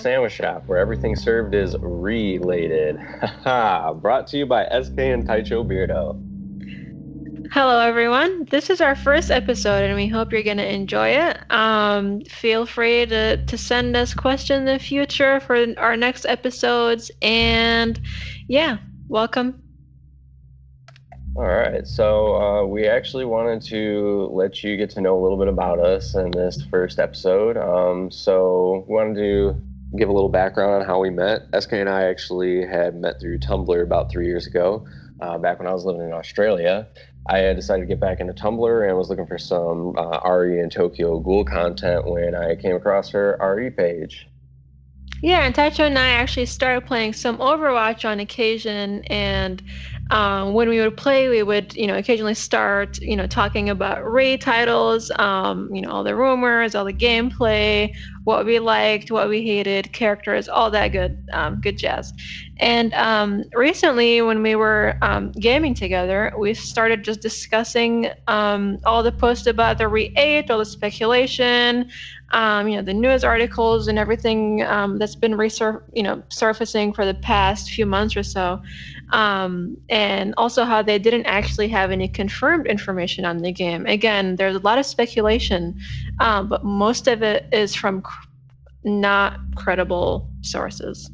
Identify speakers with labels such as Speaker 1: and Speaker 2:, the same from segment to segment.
Speaker 1: sandwich shop where everything served is related. Haha, brought to you by SK and Taicho Beardo.
Speaker 2: Hello, everyone. This is our first episode, and we hope you're going to enjoy it. Feel free to send us questions in the future for our next episodes. And yeah, welcome.
Speaker 1: All right, so we actually wanted to let you get to know a little bit about us in this first episode. So we wanted to give a little background on how we met. SK and I actually had met through Tumblr about 3 years ago, back when I was living in Australia. I had decided to get back into Tumblr and was looking for some RE and Tokyo Ghoul content when I came across her RE page.
Speaker 2: Yeah, and Taicho and I actually started playing some Overwatch on occasion, and when we would play, we would, occasionally start, talking about raid titles, all the rumors, all the gameplay, what we liked, what we hated, characters, all that good jazz. And recently, when we were gaming together, we started just discussing all the posts about the RE8, all the speculation, the news articles and everything that's been surfacing for the past few months or so, and also how they didn't actually have any confirmed information on the game. Again, there's a lot of speculation, but most of it is from not credible sources.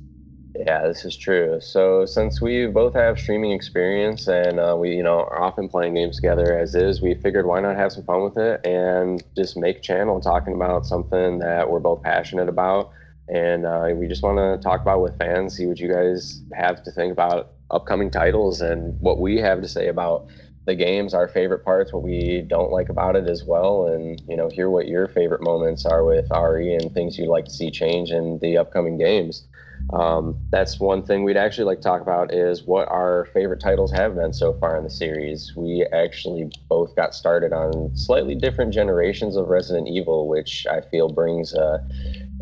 Speaker 1: Yeah, this is true. So since we both have streaming experience and we, are often playing games together as is, we figured why not have some fun with it and just make a channel talking about something that we're both passionate about. And we just want to talk about with fans, see what you guys have to think about upcoming titles and what we have to say about the games, our favorite parts, what we don't like about it as well, and hear what your favorite moments are with RE and things you'd like to see change in the upcoming games. That's one thing we'd actually like to talk about is what our favorite titles have been so far in the series. We actually both got started on slightly different generations of Resident Evil, which I feel brings a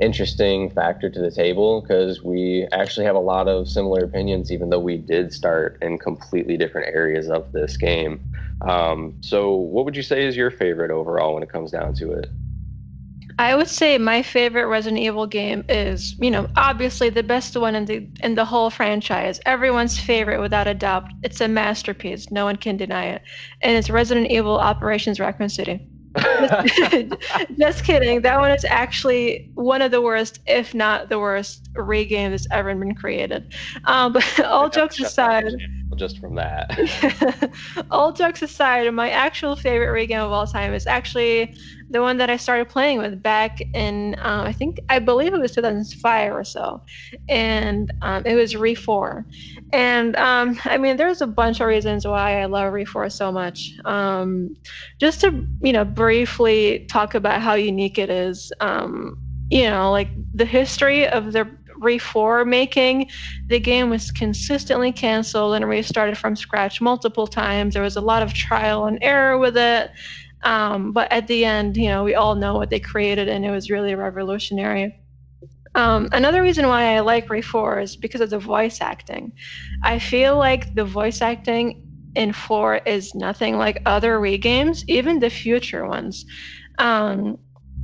Speaker 1: interesting factor to the table because we actually have a lot of similar opinions, even though we did start in completely different areas of this game. So what would you say is your favorite overall when it comes down to it?
Speaker 2: I would say my favorite Resident Evil game is, obviously the best one in the whole franchise. Everyone's favorite without a doubt. It's a masterpiece. No one can deny it. And it's Resident Evil Operations Raccoon City. Just kidding. That one is actually one of the worst, if not the worst, re-game that's ever been created. But all jokes aside,
Speaker 1: just from that.
Speaker 2: all jokes aside, my actual favorite re-game of all time is actually the one that I started playing with back in, I believe it was 2005 or so, and it was RE4. And there's a bunch of reasons why I love RE4 so much. Just to briefly talk about how unique it is. Like the history of the RE4 making, the game was consistently canceled and restarted from scratch multiple times. There was a lot of trial and error with it. But at the end, we all know what they created, and it was really revolutionary. Another reason why I like RE4 is because of the voice acting. I feel like the voice acting in 4 is nothing like other Wii games, even the future ones.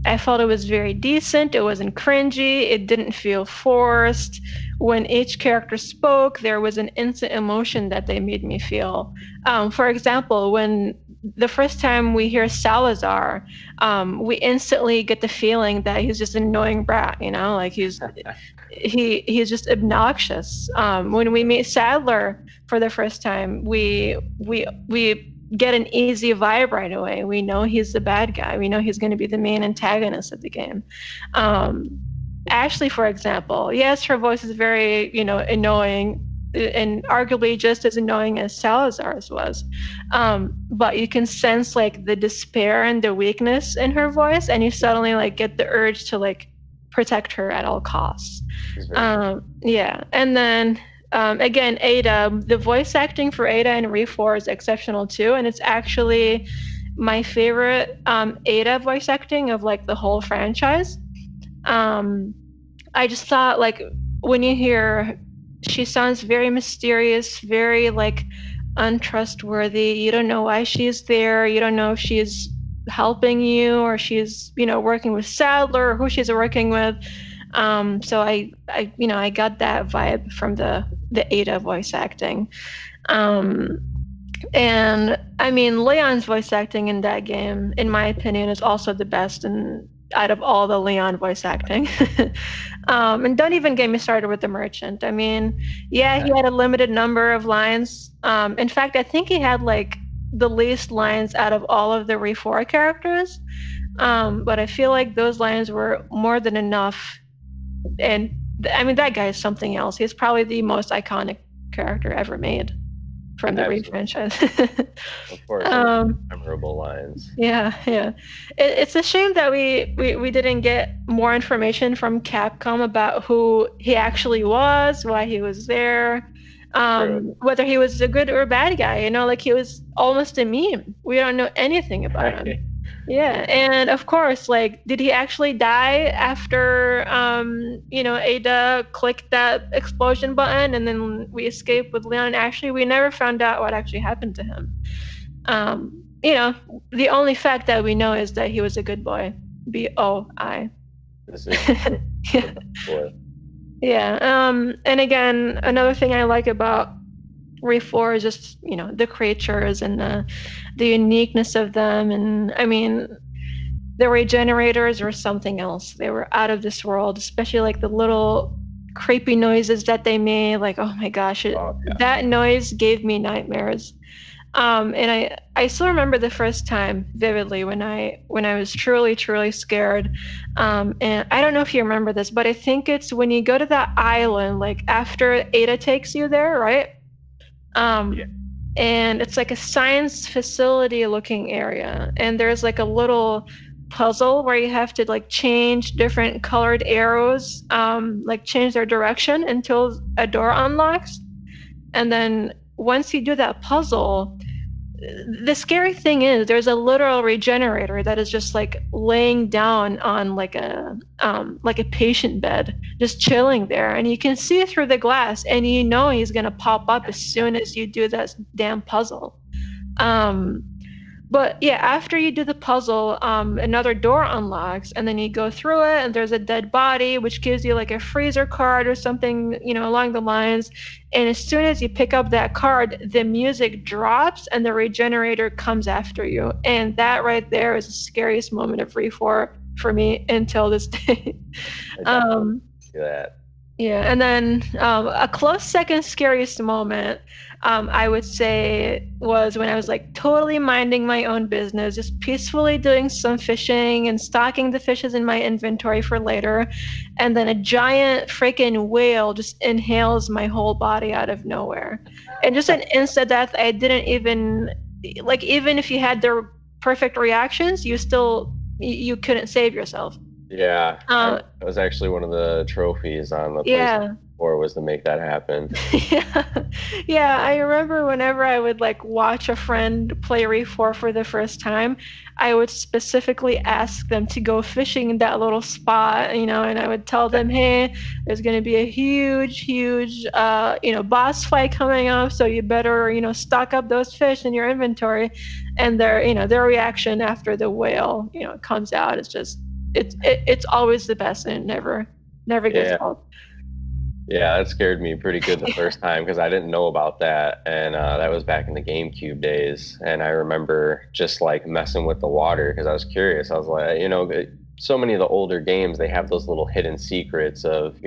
Speaker 2: I felt it was very decent. It wasn't cringy. It didn't feel forced. When each character spoke, there was an instant emotion that they made me feel. For example, when the first time we hear Salazar, we instantly get the feeling that he's just an annoying brat, like he's just obnoxious. When we meet Sadler for the first time, we get an easy vibe right away. We know he's the bad guy. We know he's going to be the main antagonist of the game. Ashley, for example, yes, her voice is very, annoying and arguably just as annoying as Salazar's was. But you can sense like the despair and the weakness in her voice, and you suddenly like get the urge to like protect her at all costs. Yeah. And then again, Ada, the voice acting for Ada in RE4 is exceptional too, and it's actually my favorite Ada voice acting of like the whole franchise. I just thought like when you hear, she sounds very mysterious, very like untrustworthy. You don't know why she's there. You don't know if she's helping you or she's working with Sadler or who she's working with. So I got that vibe from the Ada voice acting. Um, and I mean, Leon's voice acting in that game, in my opinion, is also the best and out of all the Leon voice acting. And don't even get me started with the merchant. I mean, yeah, he had a limited number of lines. In fact, I think he had like the least lines out of all of the RE4 characters. But I feel like those lines were more than enough. And I mean, that guy is something else. He's probably the most iconic character ever made from the RE
Speaker 1: Absolutely.
Speaker 2: franchise.
Speaker 1: Of course, some
Speaker 2: um,
Speaker 1: memorable lines.
Speaker 2: yeah. It's a shame that we didn't get more information from Capcom about who he actually was, why he was there,
Speaker 1: True.
Speaker 2: whether he was a good or bad guy. Like he was almost a meme. We don't know anything about him.
Speaker 1: Right.
Speaker 2: Yeah, and of course, like, did he actually die after Ada clicked that explosion button and then we escaped with Leon and Ashley? We never found out what actually happened to him. Um, you know, the only fact that we know is that he was a good boy. BOI.
Speaker 1: This is true.
Speaker 2: Yeah.
Speaker 1: The best boy.
Speaker 2: Yeah. And again, another thing I like about RE4 is just, the creatures and the uniqueness of them. And I mean, the regenerators were something else. They were out of this world, especially like the little creepy noises that they made. Like, oh my gosh,
Speaker 1: Oh, yeah.
Speaker 2: that noise gave me nightmares. And I still remember the first time vividly when I was truly, truly scared. And I don't know if you remember this, but I think it's when you go to that island, like after Ada takes you there, right?
Speaker 1: Yeah.
Speaker 2: And it's like a science facility looking area, and there's like a little puzzle where you have to like change different colored arrows, like change their direction until a door unlocks. And then once you do that puzzle, the scary thing is there's a literal regenerator that is just like laying down on like a patient bed, just chilling there, and you can see through the glass, and he's gonna pop up as soon as you do that damn puzzle. um but yeah, after you do the puzzle, another door unlocks, and then you go through it, and there's a dead body, which gives you like a freezer card or something, along the lines. And as soon as you pick up that card, the music drops, and the regenerator comes after you. And that right there is the scariest moment of RE4 for me until this day.
Speaker 1: I definitely
Speaker 2: um,
Speaker 1: see that.
Speaker 2: yeah, and then a close second scariest moment, I would say, was when I was like totally minding my own business, just peacefully doing some fishing and stocking the fishes in my inventory for later, and then a giant freaking whale just inhales my whole body out of nowhere, and just an instant death. I didn't even like, even if you had the perfect reactions, you couldn't save yourself.
Speaker 1: Yeah,
Speaker 2: Uh,
Speaker 1: that was actually one of the trophies on the PlayStation
Speaker 2: yeah.
Speaker 1: 4 was to make that happen.
Speaker 2: Yeah. Yeah, I remember whenever I would like watch a friend play RE4 for the first time, I would specifically ask them to go fishing in that little spot, and I would tell them, hey, there's going to be a huge, boss fight coming up, so you better, stock up those fish in your inventory. And their reaction after the whale, comes out is just, it's always the best, and it never gets
Speaker 1: Yeah,
Speaker 2: old.
Speaker 1: yeah, that scared me pretty good the first time because I didn't know about that, and that was back in the GameCube days. And I remember just like messing with the water because I was curious. I was like, so many of the older games they have those little hidden secrets of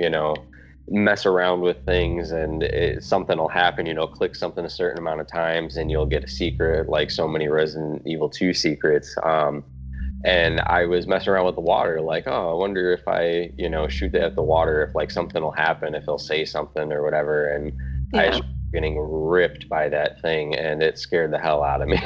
Speaker 1: mess around with things and something will happen. Click something a certain amount of times and you'll get a secret, like so many Resident Evil 2 secrets. And I was messing around with the water, like, oh, I wonder if I, shoot at the water, if like something will happen, if he'll say something or whatever. And I
Speaker 2: Yeah.
Speaker 1: was getting ripped by that thing, and it scared the hell out of me.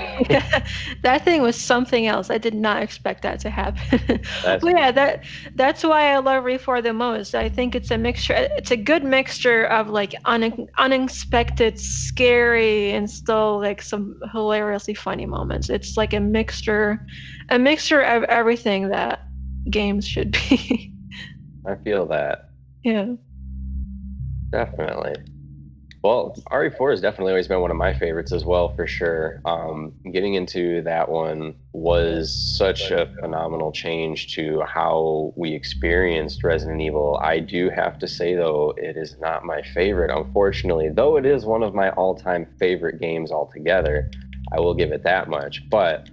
Speaker 2: That thing was something else. I did not expect that to happen.
Speaker 1: That's
Speaker 2: Well, yeah, that's why I love RE4 the most. I think it's a mixture. It's a good mixture of like unexpected, scary, and still like some hilariously funny moments. It's like a mixture of everything that games should be.
Speaker 1: I feel that
Speaker 2: Yeah.
Speaker 1: definitely. Well, RE4 has definitely always been one of my favorites as well, for sure. Getting into that one was such a phenomenal change to how we experienced Resident Evil. I do have to say, though, it is not my favorite, unfortunately, though it is one of my all-time favorite games altogether. I will give it that much. But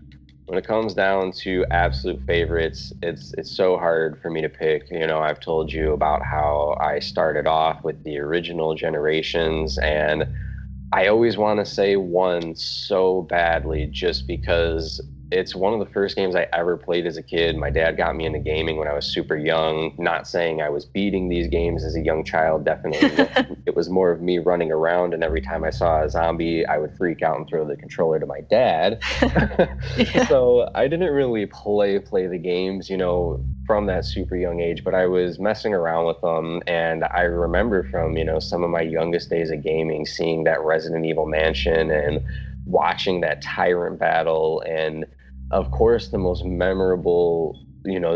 Speaker 1: when it comes down to absolute favorites, it's so hard for me to pick. You know, I've told you about how I started off with the original generations, and I always want to say one so badly just because it's one of the first games I ever played as a kid. My dad got me into gaming when I was super young. Not saying I was beating these games as a young child, definitely wasn't. It was more of me running around, and every time I saw a zombie, I would freak out and throw the controller to my dad.
Speaker 2: Yeah.
Speaker 1: So I didn't really play the games, from that super young age, but I was messing around with them, and I remember from, some of my youngest days of gaming, seeing that Resident Evil Mansion and watching that tyrant battle, and of course the most memorable,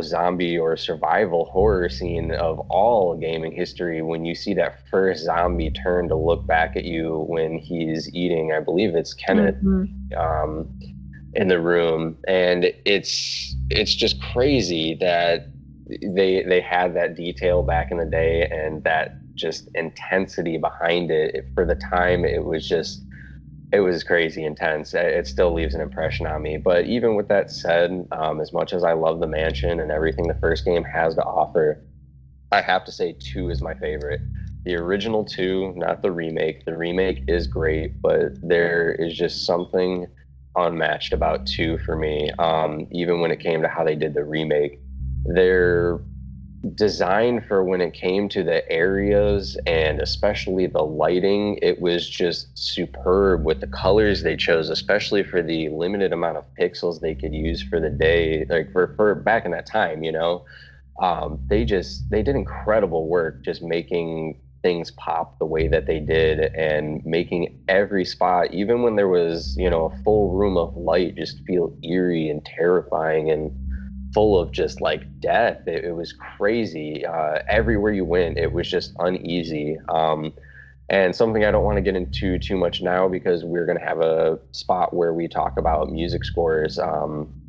Speaker 1: zombie or survival horror scene of all gaming history when you see that first zombie turn to look back at you when he's eating, I believe it's Kenneth.
Speaker 2: Hmm.
Speaker 1: Um, in the room, and it's just crazy that they had that detail back in the day and that just intensity behind it. For the time, it was crazy intense. It still leaves an impression on me. But even with that said, as much as I love the mansion and everything the first game has to offer, I have to say two is my favorite. The original two, not the remake. The remake is great, but there is just something unmatched about two for me. Even when it came to how they did the remake, their design for when it came to the areas and especially the lighting, it was just superb with the colors they chose, especially for the limited amount of pixels they could use for the day, like for back in that time, they did incredible work just making things pop the way that they did and making every spot, even when there was, a full room of light, just feel eerie and terrifying and full of just like death. It was crazy. Everywhere you went, it was just uneasy. And something I don't want to get into too much now because we're going to have a spot where we talk about music scores.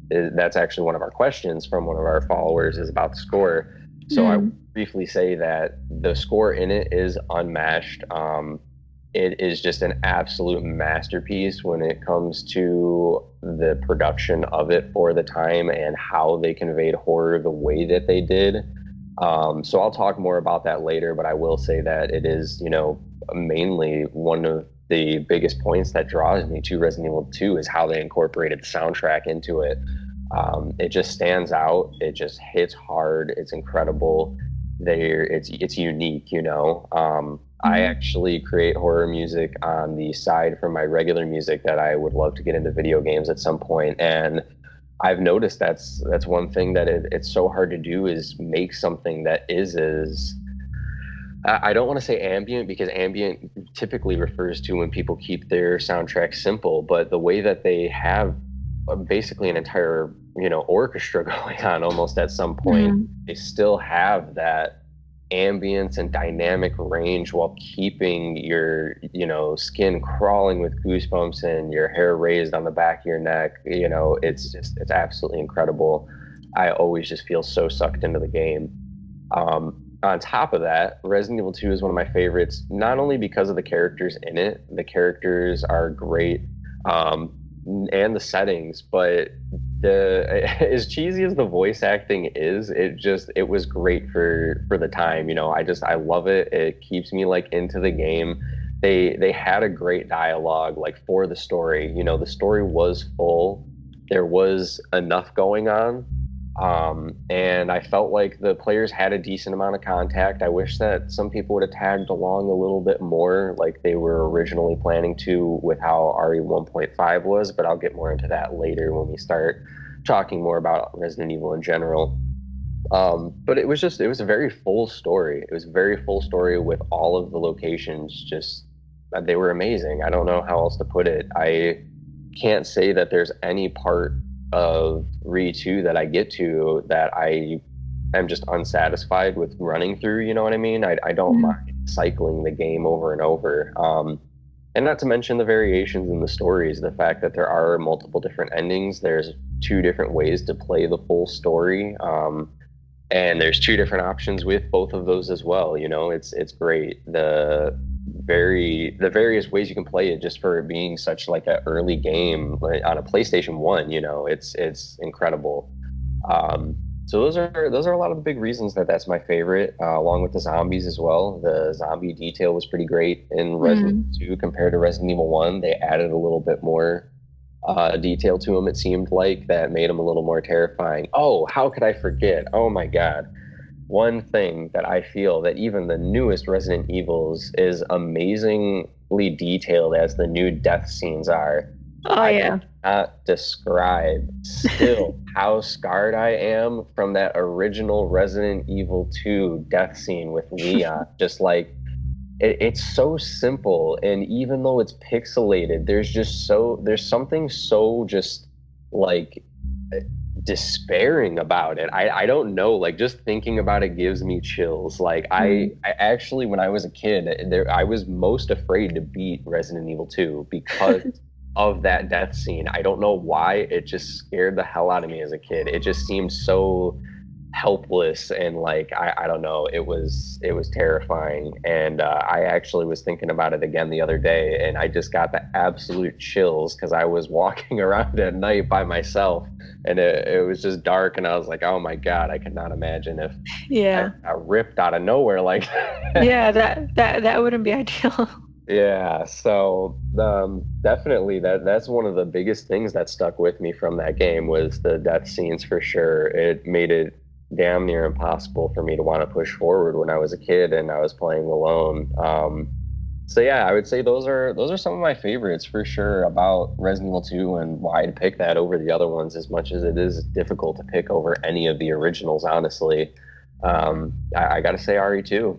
Speaker 1: That's actually one of our questions from one of our followers is about the score. So I
Speaker 2: Mm.
Speaker 1: briefly say that the score in it is unmatched. It is just an absolute masterpiece when it comes to the production of it for the time and how they conveyed horror the way that they did. So I'll talk more about that later, but I will say that it is, mainly one of the biggest points that draws me to Resident Evil 2 is how they incorporated the soundtrack into it. It just stands out. It just hits hard. It's incredible. It's unique, I
Speaker 2: Mm.
Speaker 1: actually create horror music on the side from my regular music that I would love to get into video games at some point. And I've noticed that's one thing that it's so hard to do is make something that is as I don't want to say ambient because ambient typically refers to when people keep their soundtrack simple, but the way that they have basically an entire, orchestra going on almost at some point,
Speaker 2: Mm.
Speaker 1: they still have that ambience and dynamic range while keeping your, skin crawling with goosebumps and your hair raised on the back of your neck. It's absolutely incredible. I always just feel so sucked into the game. On top of that, Resident Evil 2 is one of my favorites, not only because of the characters in it, the characters are great, um, and the settings, but as cheesy as the voice acting is, it was great for the time. I love it. It keeps me like into the game. They had a great dialogue like for the story. The story was full. There was enough going on, and I felt like the players had a decent amount of contact. I wish that some people would have tagged along a little bit more, like they were originally planning to with how RE 1.5 was, but I'll get more into that later when we start talking more about Resident Evil in general. But it was a very full story. It was a very full story with all of the locations. Just they were amazing. I don't know how else to put it. I can't say that there's any part of Re2 that I get to that I am just unsatisfied with running through. You know what I mean? I don't
Speaker 2: Mm.
Speaker 1: mind cycling the game over and over. And not to mention the variations in the stories, the fact that there are multiple different endings. There's two different ways to play the full story. And there's two different options with both of those as well. You know, it's great. The various ways you can play it just for it being such like an early game like, on a PlayStation 1, you know, it's incredible. So those are a lot of the big reasons that that's my favorite, along with the zombies as well. The zombie detail was pretty great in Resident
Speaker 2: Mm.
Speaker 1: Evil 2 compared to Resident Evil 1. They added a little bit more detail to them, it seemed like, that made them a little more terrifying. Oh, how could I forget? Oh my God. One thing that I feel that even the newest Resident Evils is amazingly detailed as the new death scenes are.
Speaker 2: Oh
Speaker 1: I
Speaker 2: yeah.
Speaker 1: cannot describe still how scarred I am from that original Resident Evil 2 death scene with Leon. Just like it's so simple, and even though it's pixelated, there's something so just like despairing about it. I don't know, like just thinking about it gives me chills. Like
Speaker 2: Mm.
Speaker 1: I actually when I was a kid, I was most afraid to beat Resident Evil 2 because of that death scene. I don't know why, it just scared the hell out of me as a kid. It just seemed so helpless and like I don't know, it was terrifying. And I actually was thinking about it again the other day, and I just got the absolute chills because I was walking around at night by myself, and it was just dark, and I was like, oh my God, I could not imagine if I
Speaker 2: Yeah.
Speaker 1: got ripped out of nowhere like that.
Speaker 2: Yeah, that wouldn't be ideal.
Speaker 1: Yeah, so definitely that's one of the biggest things that stuck with me from that game was the death scenes for sure. It made it damn near impossible for me to want to push forward when I was a kid and I was playing alone. So yeah, I would say those are some of my favorites for sure about Resident Evil 2, and why I'd pick that over the other ones as much as it is difficult to pick over any of the originals, honestly. I gotta say RE2.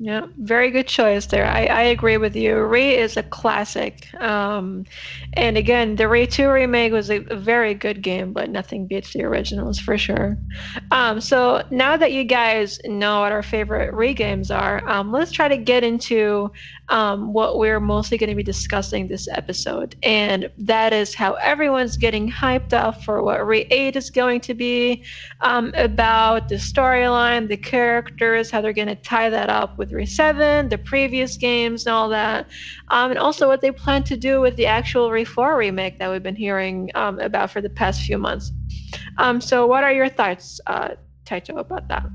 Speaker 2: Yeah, very good choice there. I agree with you. Re is a classic. And again, the Re 2 remake was a very good game, but nothing beats the originals for sure. So now that you guys know what our favorite Re games are, let's try to get into what we're mostly going to be discussing this episode. And that is how everyone's getting hyped up for what Re 8 is going to be, about the storyline, the characters, how they're going to tie that up with Re 7, the previous games, and all that. And also what they plan to do with the actual Re 4 remake that we've been hearing about for the past few months. So, what are your thoughts, Taicho, about that?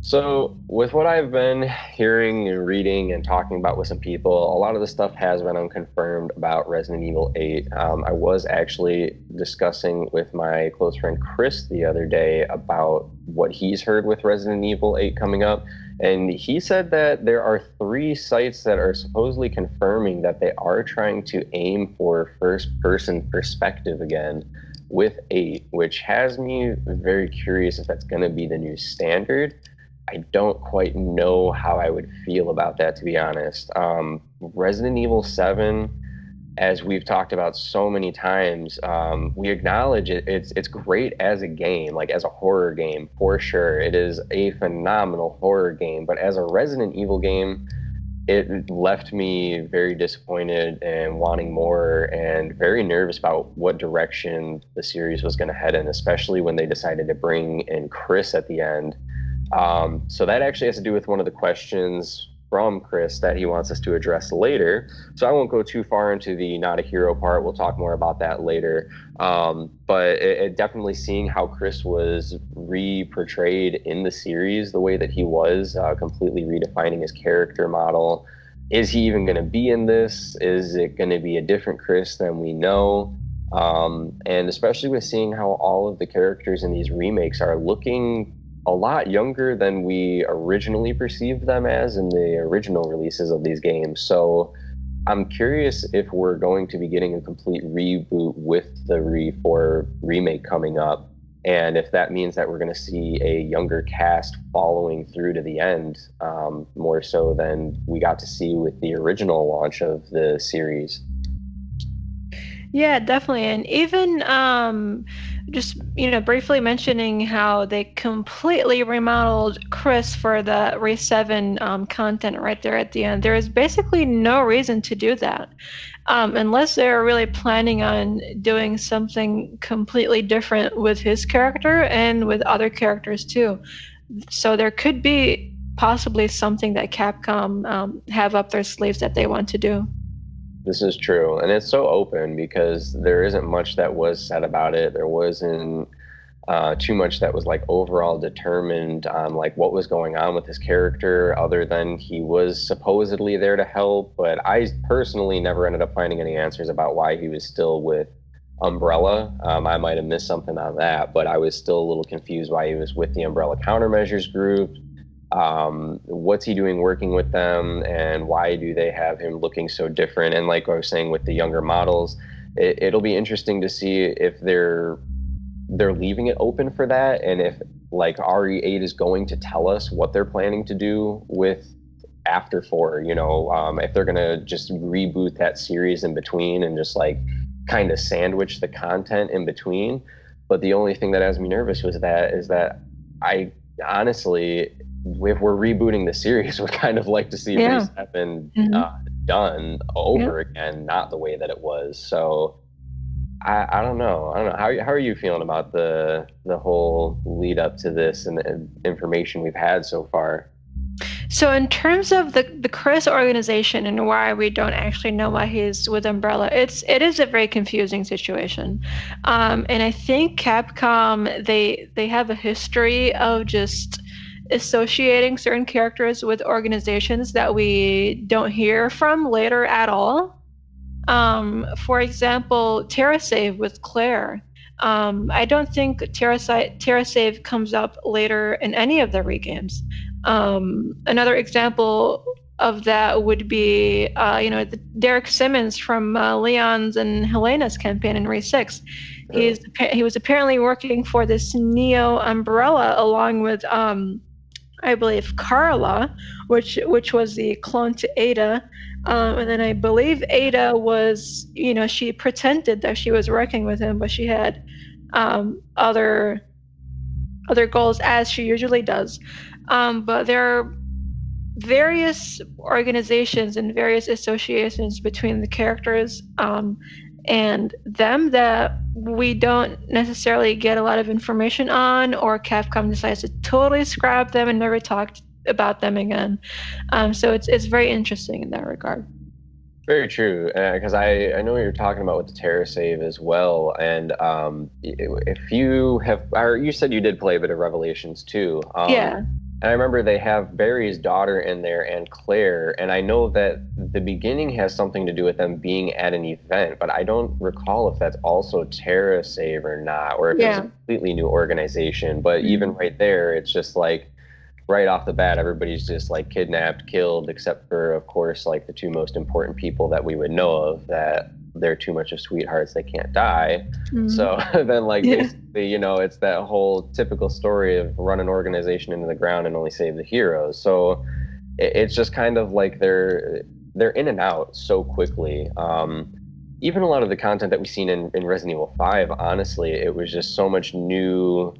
Speaker 1: So, with what I've been hearing and reading and talking about with some people, a lot of the stuff has been unconfirmed about Resident Evil 8. I was actually discussing with my close friend Chris the other day about what he's heard with Resident Evil 8 coming up. And he said that there are three sites that are supposedly confirming that they are trying to aim for first person perspective again with 8, which has me very curious if that's going to be the new standard. I don't quite know how I would feel about that, to be honest. Resident Evil 7, as we've talked about so many times, we acknowledge it's great as a game, like as a horror game, for sure. It is a phenomenal horror game, but as a Resident Evil game, it left me very disappointed and wanting more and very nervous about what direction the series was going to head in, especially when they decided to bring in Chris at the end. So that actually has to do with one of the questions from Chris that he wants us to address later. So I won't go too far into the not a hero part. We'll talk more about that later. But it definitely seeing how Chris was re-portrayed in the series, the way that he was, completely redefining his character model. Is he even going to be in this? Is it going to be a different Chris than we know? And especially with seeing how all of the characters in these remakes are looking a lot younger than we originally perceived them as in the original releases of these games. So I'm curious if we're going to be getting a complete reboot with the Re4 remake coming up, and if that means that we're going to see a younger cast following through to the end, more so than we got to see with the original launch of the series.
Speaker 2: Yeah, definitely. And even just, briefly mentioning how they completely remodeled Chris for the RE7 content right there at the end. There is basically no reason to do that. Unless they're really planning on doing something completely different with his character and with other characters too. So there could be possibly something that Capcom have up their sleeves that they want to do.
Speaker 1: This is true, and it's so open because there isn't much that was said about it. There wasn't too much that was like overall determined on like what was going on with his character, other than he was supposedly there to help. But I personally never ended up finding any answers about why he was still with Umbrella. I might have missed something on that, but I was still a little confused why he was with the Umbrella Countermeasures group. What's he doing working with them, and why do they have him looking so different? And like I was saying with the younger models, it'll be interesting to see if they're leaving it open for that, and if like RE8 is going to tell us what they're planning to do with after four, if they're gonna just reboot that series in between and just like kind of sandwich the content in between. But the only thing that has me nervous was that is that I honestly, if we're rebooting the series, would kind of like to see
Speaker 2: Yeah.
Speaker 1: Re7
Speaker 2: Hmm.
Speaker 1: done
Speaker 2: Yeah.
Speaker 1: over again, not the way that it was. So I don't know. I don't know. How are you feeling about the whole lead up to this and the information we've had so far?
Speaker 2: So in terms of the Chris organization and why we don't actually know why he's with Umbrella, it is a very confusing situation, and I think Capcom they have a history of just associating certain characters with organizations that we don't hear from later at all. For example, TerraSave with Claire. I don't think TerraSave comes up later in any of the regames. Another example of that would be, Derek Simmons from Leon's and Helena's campaign in Re6.
Speaker 1: True.
Speaker 2: He was apparently working for this Neo Umbrella along with I believe Carla, which was the clone to Ada. And then I believe Ada was, she pretended that she was working with him, but she had other goals, as she usually does. But there are various organizations and various associations between the characters and them that we don't necessarily get a lot of information on, or Capcom decides to totally scrap them and never talk about them again. So it's very interesting in that regard.
Speaker 1: Very true, because I know what you're talking about with the Terra save as well. And if you have, or you said you did play a bit of Revelations too.
Speaker 2: Yeah,
Speaker 1: And I remember they have Barry's daughter in there and Claire, and I know that the beginning has something to do with them being at an event, but I don't recall if that's also Terra Save or not, or if it was a
Speaker 2: yeah.
Speaker 1: completely new organization. But even
Speaker 2: Mhm.
Speaker 1: right there, it's just like right off the bat, everybody's just like kidnapped, killed, except for, of course, like the two most important people that we would know of, that they're too much of sweethearts, they can't die.
Speaker 2: Mhm.
Speaker 1: So then, like,
Speaker 2: Yeah.
Speaker 1: basically, it's that whole typical story of run an organization into the ground and only save the heroes. So it's just kind of like they're in and out so quickly. Even a lot of the content that we've seen in Resident Evil 5, honestly, it was just so much new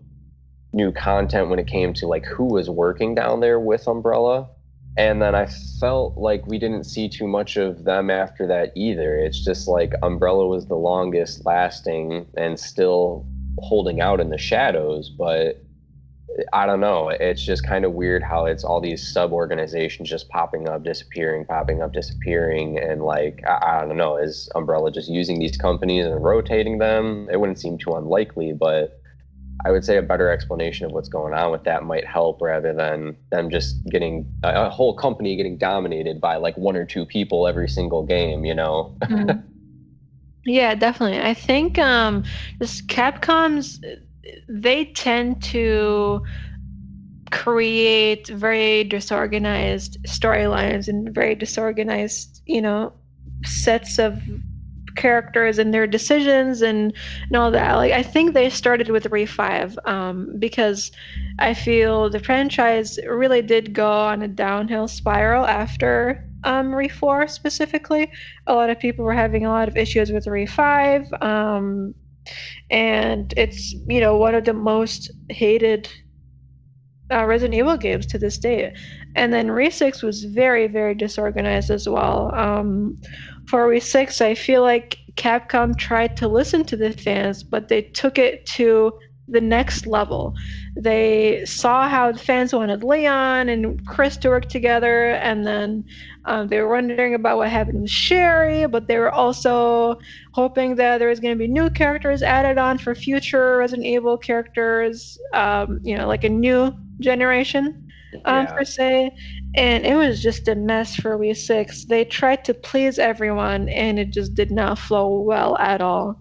Speaker 1: content when it came to like who was working down there with Umbrella. And then I felt like we didn't see too much of them after that either. It's just like Umbrella was the longest lasting and still holding out in the shadows, but I don't know. It's just kind of weird how it's all these sub organizations just popping up, disappearing, popping up, disappearing. And like, I don't know, is Umbrella just using these companies and rotating them? It wouldn't seem too unlikely, but I would say a better explanation of what's going on with that might help rather than them just getting a whole company getting dominated by like one or two people every single game.
Speaker 2: Mhm. Yeah, definitely. I think just Capcom's they tend to create very disorganized storylines and very disorganized, sets of characters and their decisions and all that. Like I think they started with Re5 because I feel the franchise really did go on a downhill spiral after RE4 specifically. A lot of people were having a lot of issues with RE5, and it's, one of the most hated Resident Evil games to this day. And then Re6 was very, very disorganized as well. For Re6, I feel like Capcom tried to listen to the fans, but they took it to the next level. They saw how the fans wanted Leon and Chris to work together, and then they were wondering about what happened with Sherry, but they were also hoping that there was going to be new characters added on for future Resident Evil characters, like a new generation,
Speaker 1: Yeah.
Speaker 2: per se. And it was just a mess for Wii 6. They tried to please everyone, and it just did not flow well at all.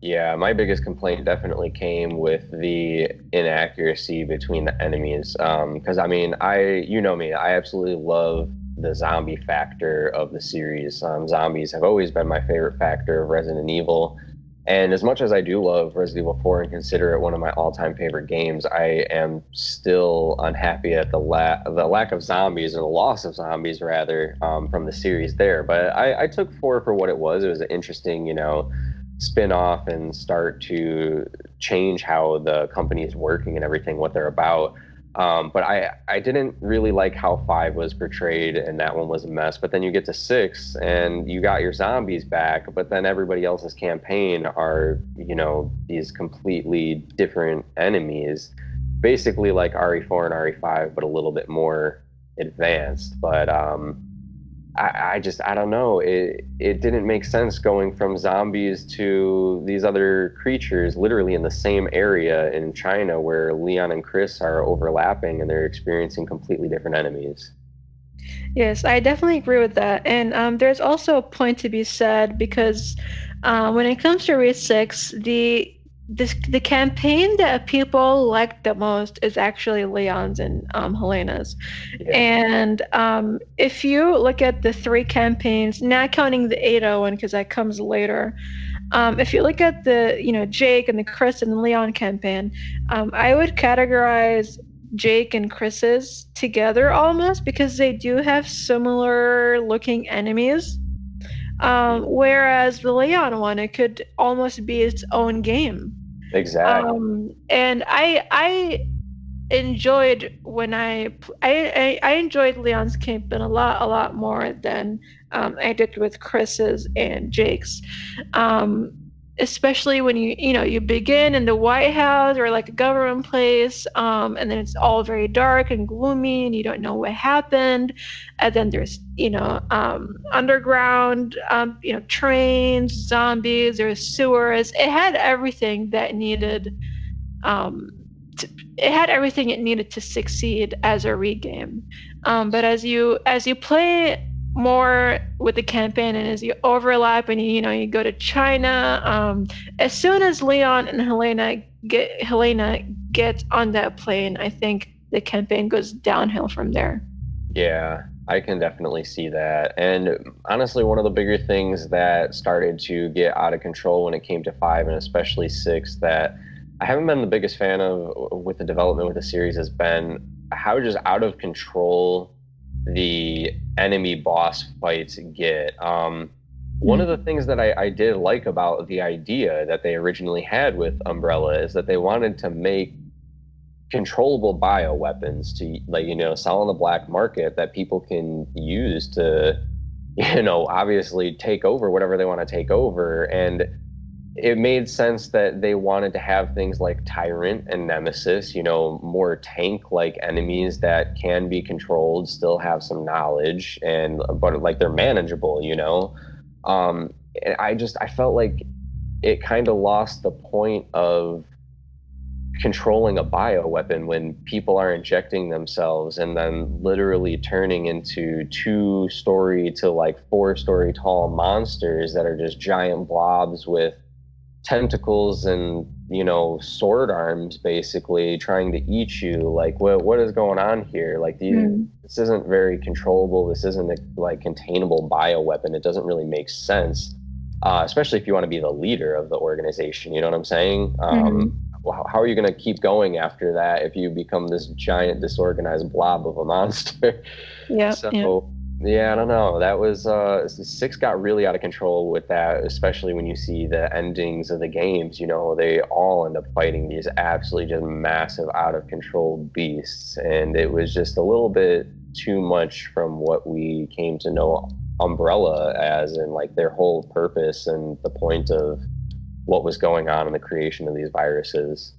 Speaker 1: Yeah, my biggest complaint definitely came with the inaccuracy between the enemies. Because I mean, you know me, I absolutely love the zombie factor of the series. Zombies have always been my favorite factor of Resident Evil. And as much as I do love Resident Evil 4 and consider it one of my all-time favorite games, I am still unhappy at the lack of zombies, or the loss of zombies rather, from the series there. But I took 4 for what it was. It was an interesting, spin off and start to change how the company is working and everything, what they're about. But I didn't really like how 5 was portrayed, and that one was a mess. But then you get to 6, and you got your zombies back, but then everybody else's campaign are, these completely different enemies, basically like RE4 and RE5, but a little bit more advanced. But I don't know. It didn't make sense going from zombies to these other creatures literally in the same area in China where Leon and Chris are overlapping and they're experiencing completely different enemies.
Speaker 2: Yes, I definitely agree with that. And there's also a point to be said because when it comes to Race 6, the campaign that people like the most is actually Leon's and Helena's.
Speaker 1: Yeah.
Speaker 2: And if you look at the three campaigns, not counting the 8 one because that comes later, if you look at the, Jake and the Chris and the Leon campaign, I would categorize Jake and Chris's together almost because they do have similar looking enemies. Whereas the Leon one, it could almost be its own game.
Speaker 1: Exactly.
Speaker 2: And I enjoyed when I enjoyed Leon's campaign a lot more than I did with Chris's and Jake's. Um, Especially when you begin in the White House or like a government place, and then it's all very dark and gloomy and you don't know what happened, and then there's underground, trains, zombies, there's sewers. It had everything that needed um, it had everything it needed to succeed as a regame. But as you play more with the campaign and as you overlap and you go to China, as soon as Leon and Helena get on that plane, I think the campaign goes downhill from there.
Speaker 1: Yeah, I can definitely see that. And honestly, one of the bigger things that started to get out of control when it came to 5 and especially 6 that I haven't been the biggest fan of with the development with the series has been how just out of control the enemy boss fights get. One of the
Speaker 2: Mm.
Speaker 1: things that I did like about the idea that they originally had with Umbrella is that they wanted to make controllable bioweapons to sell on the black market that people can use to obviously take over whatever they want to take over. And it made sense that they wanted to have things like Tyrant and Nemesis, more tank-like enemies that can be controlled, still have some knowledge, but like they're manageable. And I felt like it kind of lost the point of controlling a bioweapon when people are injecting themselves and then literally turning into 2-story to like 4-story tall monsters that are just giant blobs with tentacles and sword arms basically trying to eat you. Like what is going on here? Like
Speaker 2: Mm.
Speaker 1: this isn't very controllable. This isn't a like containable bioweapon. It doesn't really make sense, especially if you want to be the leader of the organization. You know what I'm saying?
Speaker 2: Mhm.
Speaker 1: How are you going to keep going after that if you become this giant disorganized blob of a monster?
Speaker 2: Yeah, yeah.
Speaker 1: So Yeah, I don't know. That was six got really out of control with that, especially when you see the endings of the games. They all end up fighting these absolutely just massive out of control beasts, and it was just a little bit too much from what we came to know Umbrella as, and like their whole purpose and the point of what was going on in the creation of these viruses.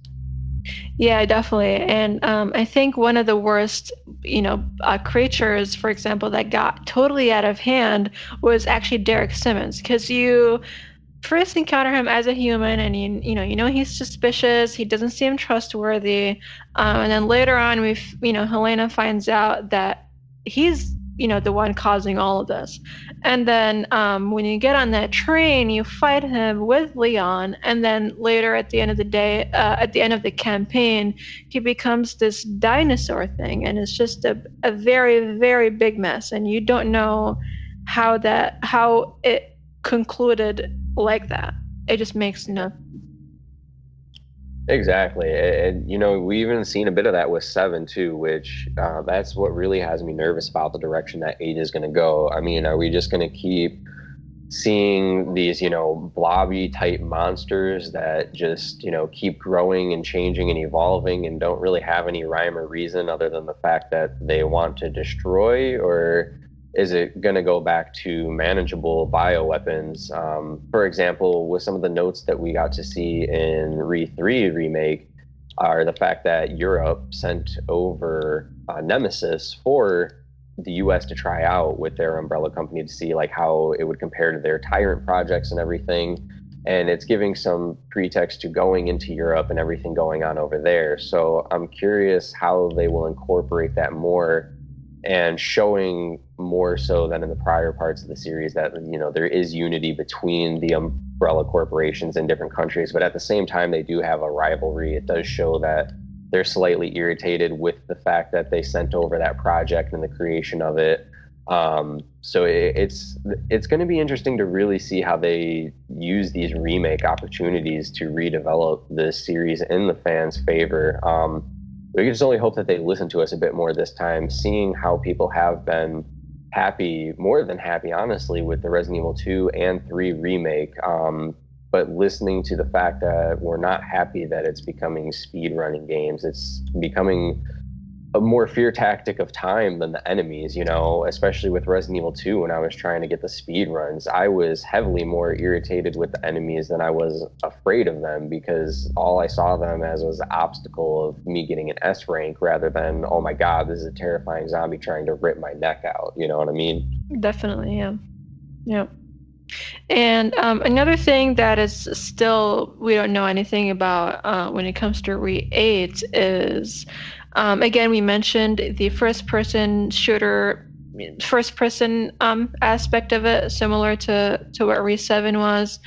Speaker 2: Yeah, definitely. And I think one of the worst, creatures, for example, that got totally out of hand was actually Derek Simmons, because you first encounter him as a human, and you know he's suspicious. He doesn't seem trustworthy, and then later on, Helena finds out that he's the one causing all of this. And then when you get on that train, you fight him with Leon, and then later at the end of the day, at the end of the campaign, he becomes this dinosaur thing, and it's just a very, very big mess, and you don't know how it concluded like that. It just makes no.
Speaker 1: Exactly. And, we even seen a bit of that with Seven too, which that's what really has me nervous about the direction that eight is going to go. I mean, are we just going to keep seeing these, blobby type monsters that just, keep growing and changing and evolving and don't really have any rhyme or reason other than the fact that they want to destroy? Or is it going to go back to manageable bioweapons? For example, with some of the notes that we got to see in RE3 remake, are the fact that Europe sent over Nemesis for the US to try out with their umbrella company to see like how it would compare to their Tyrant projects and everything. And it's giving some pretext to going into Europe and everything going on over there. So I'm curious how they will incorporate that more and showing more so than in the prior parts of the series that there is unity between the umbrella corporations in different countries, but at the same time they do have a rivalry. It does show that they're slightly irritated with the fact that they sent over that project and the creation of it. So it's going to be interesting to really see how they use these remake opportunities to redevelop this series in the fans' favor. We can just only hope that they listen to us a bit more this time, seeing how people have been happy, more than happy, honestly, with the Resident Evil 2 and 3 remake. But listening to the fact that we're not happy that it's becoming speed running games, it's becoming a more fear tactic of time than the enemies, especially with Resident Evil 2 when I was trying to get the speed runs. I was heavily more irritated with the enemies than I was afraid of them because all I saw them as was the obstacle of me getting an S rank rather than, oh my God, this is a terrifying zombie trying to rip my neck out. You know what I mean?
Speaker 2: Definitely, yeah. Yeah. And another thing that is still we don't know anything about when it comes to RE8 is, again, we mentioned the first person shooter, first person aspect of it, similar to what RE7 was.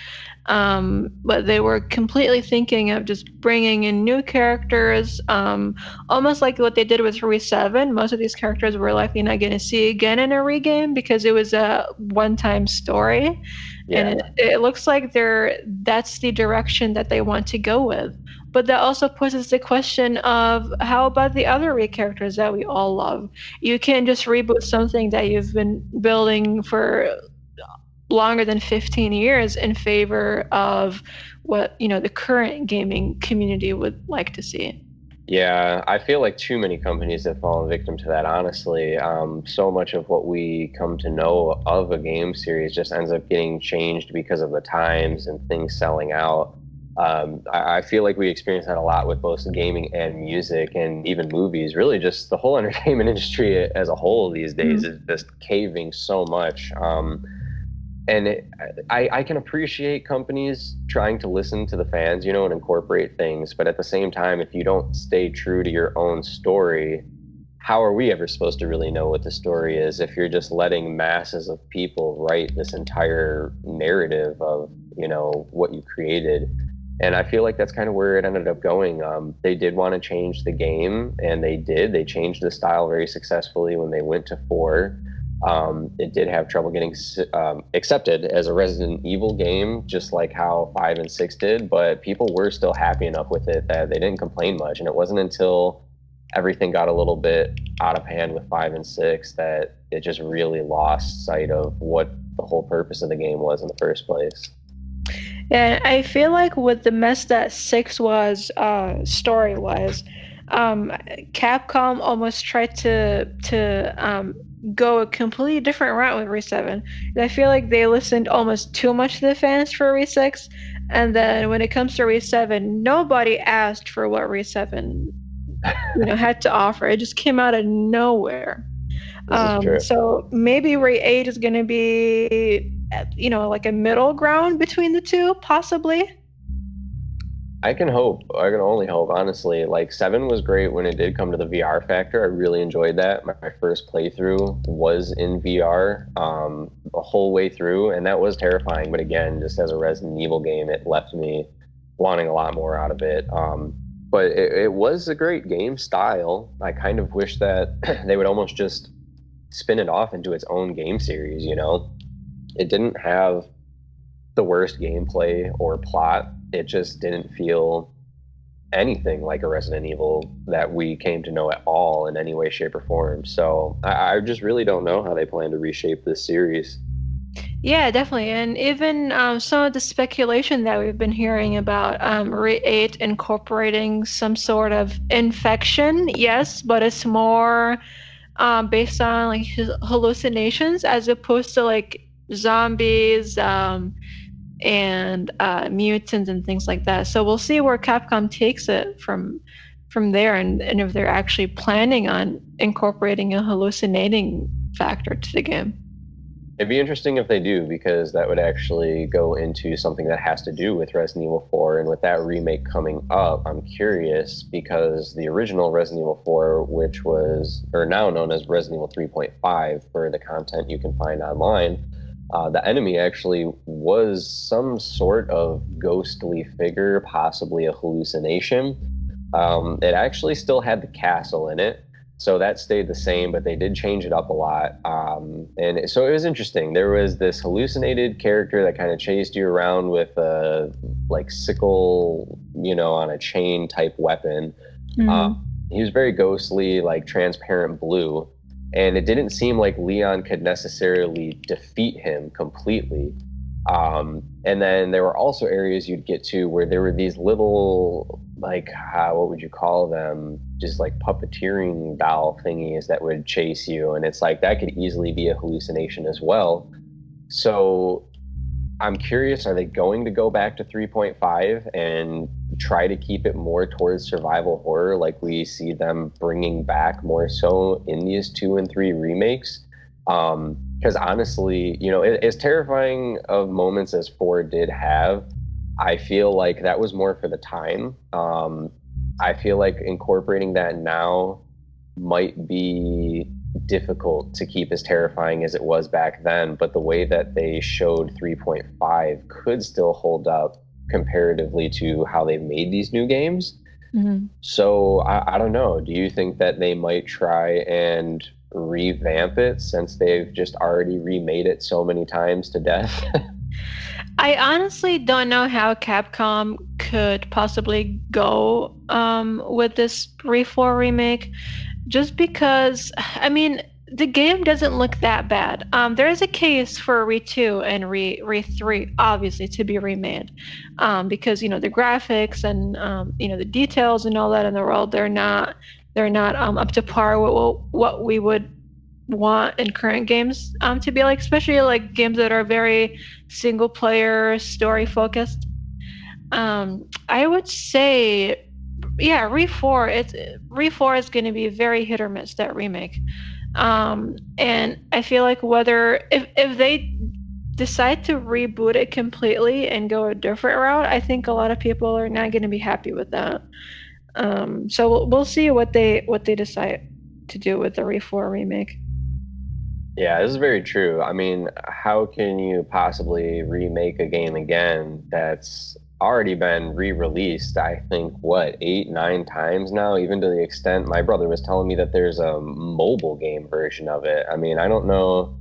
Speaker 2: But they were completely thinking of just bringing in new characters, almost like what they did with RE7. Most of these characters we're likely not going to see again in a regame because it was a one-time story, and
Speaker 1: Yeah.
Speaker 2: it looks like that's the direction that they want to go with. But that also poses the question of how about the other Re characters that we all love? You can't just reboot something that you've been building for longer than 15 years in favor of what the current gaming community would like to see.
Speaker 1: Yeah, I feel like too many companies have fallen victim to that, honestly. So much of what we come to know of a game series just ends up getting changed because of the times and things selling out. I feel like we experience that a lot with both gaming and music and even movies. Really, just the whole entertainment industry as a whole these days
Speaker 2: Mm-hmm.
Speaker 1: is just caving so much. And I can appreciate companies trying to listen to the fans, and incorporate things. But at the same time, if you don't stay true to your own story, how are we ever supposed to really know what the story is if you're just letting masses of people write this entire narrative of, what you created? And I feel like that's kind of where it ended up going. They did want to change the game, and they did. They changed the style very successfully when they went to four. It did have trouble getting accepted as a Resident Evil game, just like how 5 and 6 did, but people were still happy enough with it that they didn't complain much. And it wasn't until everything got a little bit out of hand with 5 and 6 that it just really lost sight of what the whole purpose of the game was in the first place.
Speaker 2: And I feel like with the mess that six was, story wise, um, Capcom almost tried to go a completely different route with Re7. And I feel like they listened almost too much to the fans for Re6, and then when it comes to Re7, nobody asked for what Re7, had to offer. It just came out of nowhere.
Speaker 1: This is true.
Speaker 2: So maybe Re8 is going to be, like a middle ground between the two, possibly.
Speaker 1: I can hope. I can only hope, honestly. Like 7 was great when it did come to the VR factor. I really enjoyed that. My first playthrough was in VR, the whole way through, and that was terrifying. But again, just as a Resident Evil game, it left me wanting a lot more out of it. But it was a great game style. I kind of wish that they would almost just spin it off into its own game series, you know? It didn't have the worst gameplay or plot. It just didn't feel anything like a Resident Evil that we came to know at all in any way, shape, or form. So I just really don't know how they plan to reshape this series.
Speaker 2: Yeah, definitely. And even some of the speculation that we've been hearing about Re8 incorporating some sort of infection, yes, but it's more based on like his hallucinations as opposed to like zombies, and mutants and things like that. So we'll see where Capcom takes it from there, and if they're actually planning on incorporating a hallucinating factor to the game.
Speaker 1: It'd be interesting if they do, because that would actually go into something that has to do with Resident Evil 4. And with that remake coming up, I'm curious because the original Resident Evil 4, which was, or now known as Resident Evil 3.5 for the content you can find online, the enemy actually was some sort of ghostly figure, possibly a hallucination. It actually still had the castle in it, so that stayed the same, but they did change it up a lot. So it was interesting. There was this hallucinated character that kind of chased you around with a like sickle, on a chain type weapon.
Speaker 2: Mm-hmm.
Speaker 1: He was very ghostly, like transparent blue, and it didn't seem like Leon could necessarily defeat him completely. And then there were also areas you'd get to where there were these little, like, what would you call them? Just like puppeteering doll thingies that would chase you. And it's like that could easily be a hallucination as well. So I'm curious, are they going to go back to 3.5 and try to keep it more towards survival horror like we see them bringing back more so in these 2 and 3 remakes? Because honestly, as terrifying of moments as 4 did have, I feel like that was more for the time. I feel like incorporating that now might be difficult to keep as terrifying as it was back then, but the way that they showed 3.5 could still hold up comparatively to how they've made these new games.
Speaker 2: Mm-hmm.
Speaker 1: So I don't know. Do you think that they might try and revamp it since they've just already remade it so many times to death?
Speaker 2: I honestly don't know how Capcom could possibly go with this Re4 remake, just because, I mean, the game doesn't look that bad. There is a case for Re2 and Re3, obviously, to be remade, because the graphics and the details and all that in the world, they're not up to par with what we would want in current games to be like, especially like games that are very single player story focused. I would say, yeah, Re4 is going to be very hit or miss, that remake. And I feel like whether if they decide to reboot it completely and go a different route, I think a lot of people are not going to be happy with that. So we'll see what they decide to do with the Re4 remake.
Speaker 1: Yeah, this is very true. I mean, how can you possibly remake a game again that's already been re-released, I think, what, 8, 9 times now, even to the extent my brother was telling me that there's a mobile game version of it. I mean, I don't know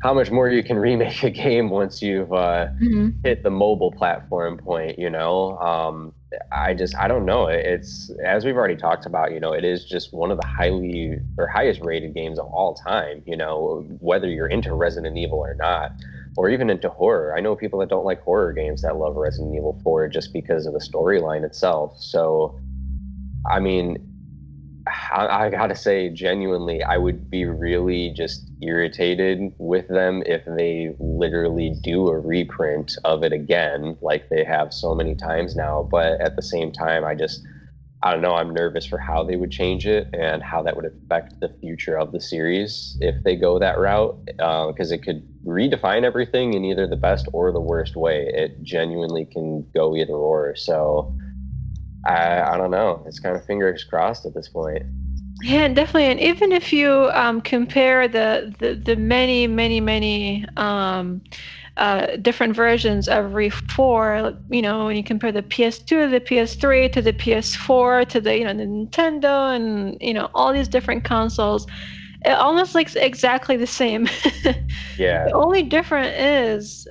Speaker 1: how much more you can remake a game once you've
Speaker 2: Hmm.
Speaker 1: hit the mobile platform point, I don't know. It's as we've already talked about, it is just one of the highly or highest rated games of all time, whether you're into Resident Evil or not, or even into horror. I know people that don't like horror games that love Resident Evil 4 just because of the storyline itself. So, I mean, I gotta say, genuinely, I would be really just irritated with them if they literally do a reprint of it again, like they have so many times now. But at the same time, I don't know, I'm nervous for how they would change it and how that would affect the future of the series if they go that route, because it could redefine everything in either the best or the worst way. It genuinely can go either or. So I don't know. It's kind of fingers crossed at this point.
Speaker 2: Yeah, definitely. And even if you compare the many, many, many different versions of RE4, when you compare the PS2 to the PS3 to the PS4 to the Nintendo and, all these different consoles, it almost looks exactly the same. The
Speaker 1: Yeah.
Speaker 2: only difference is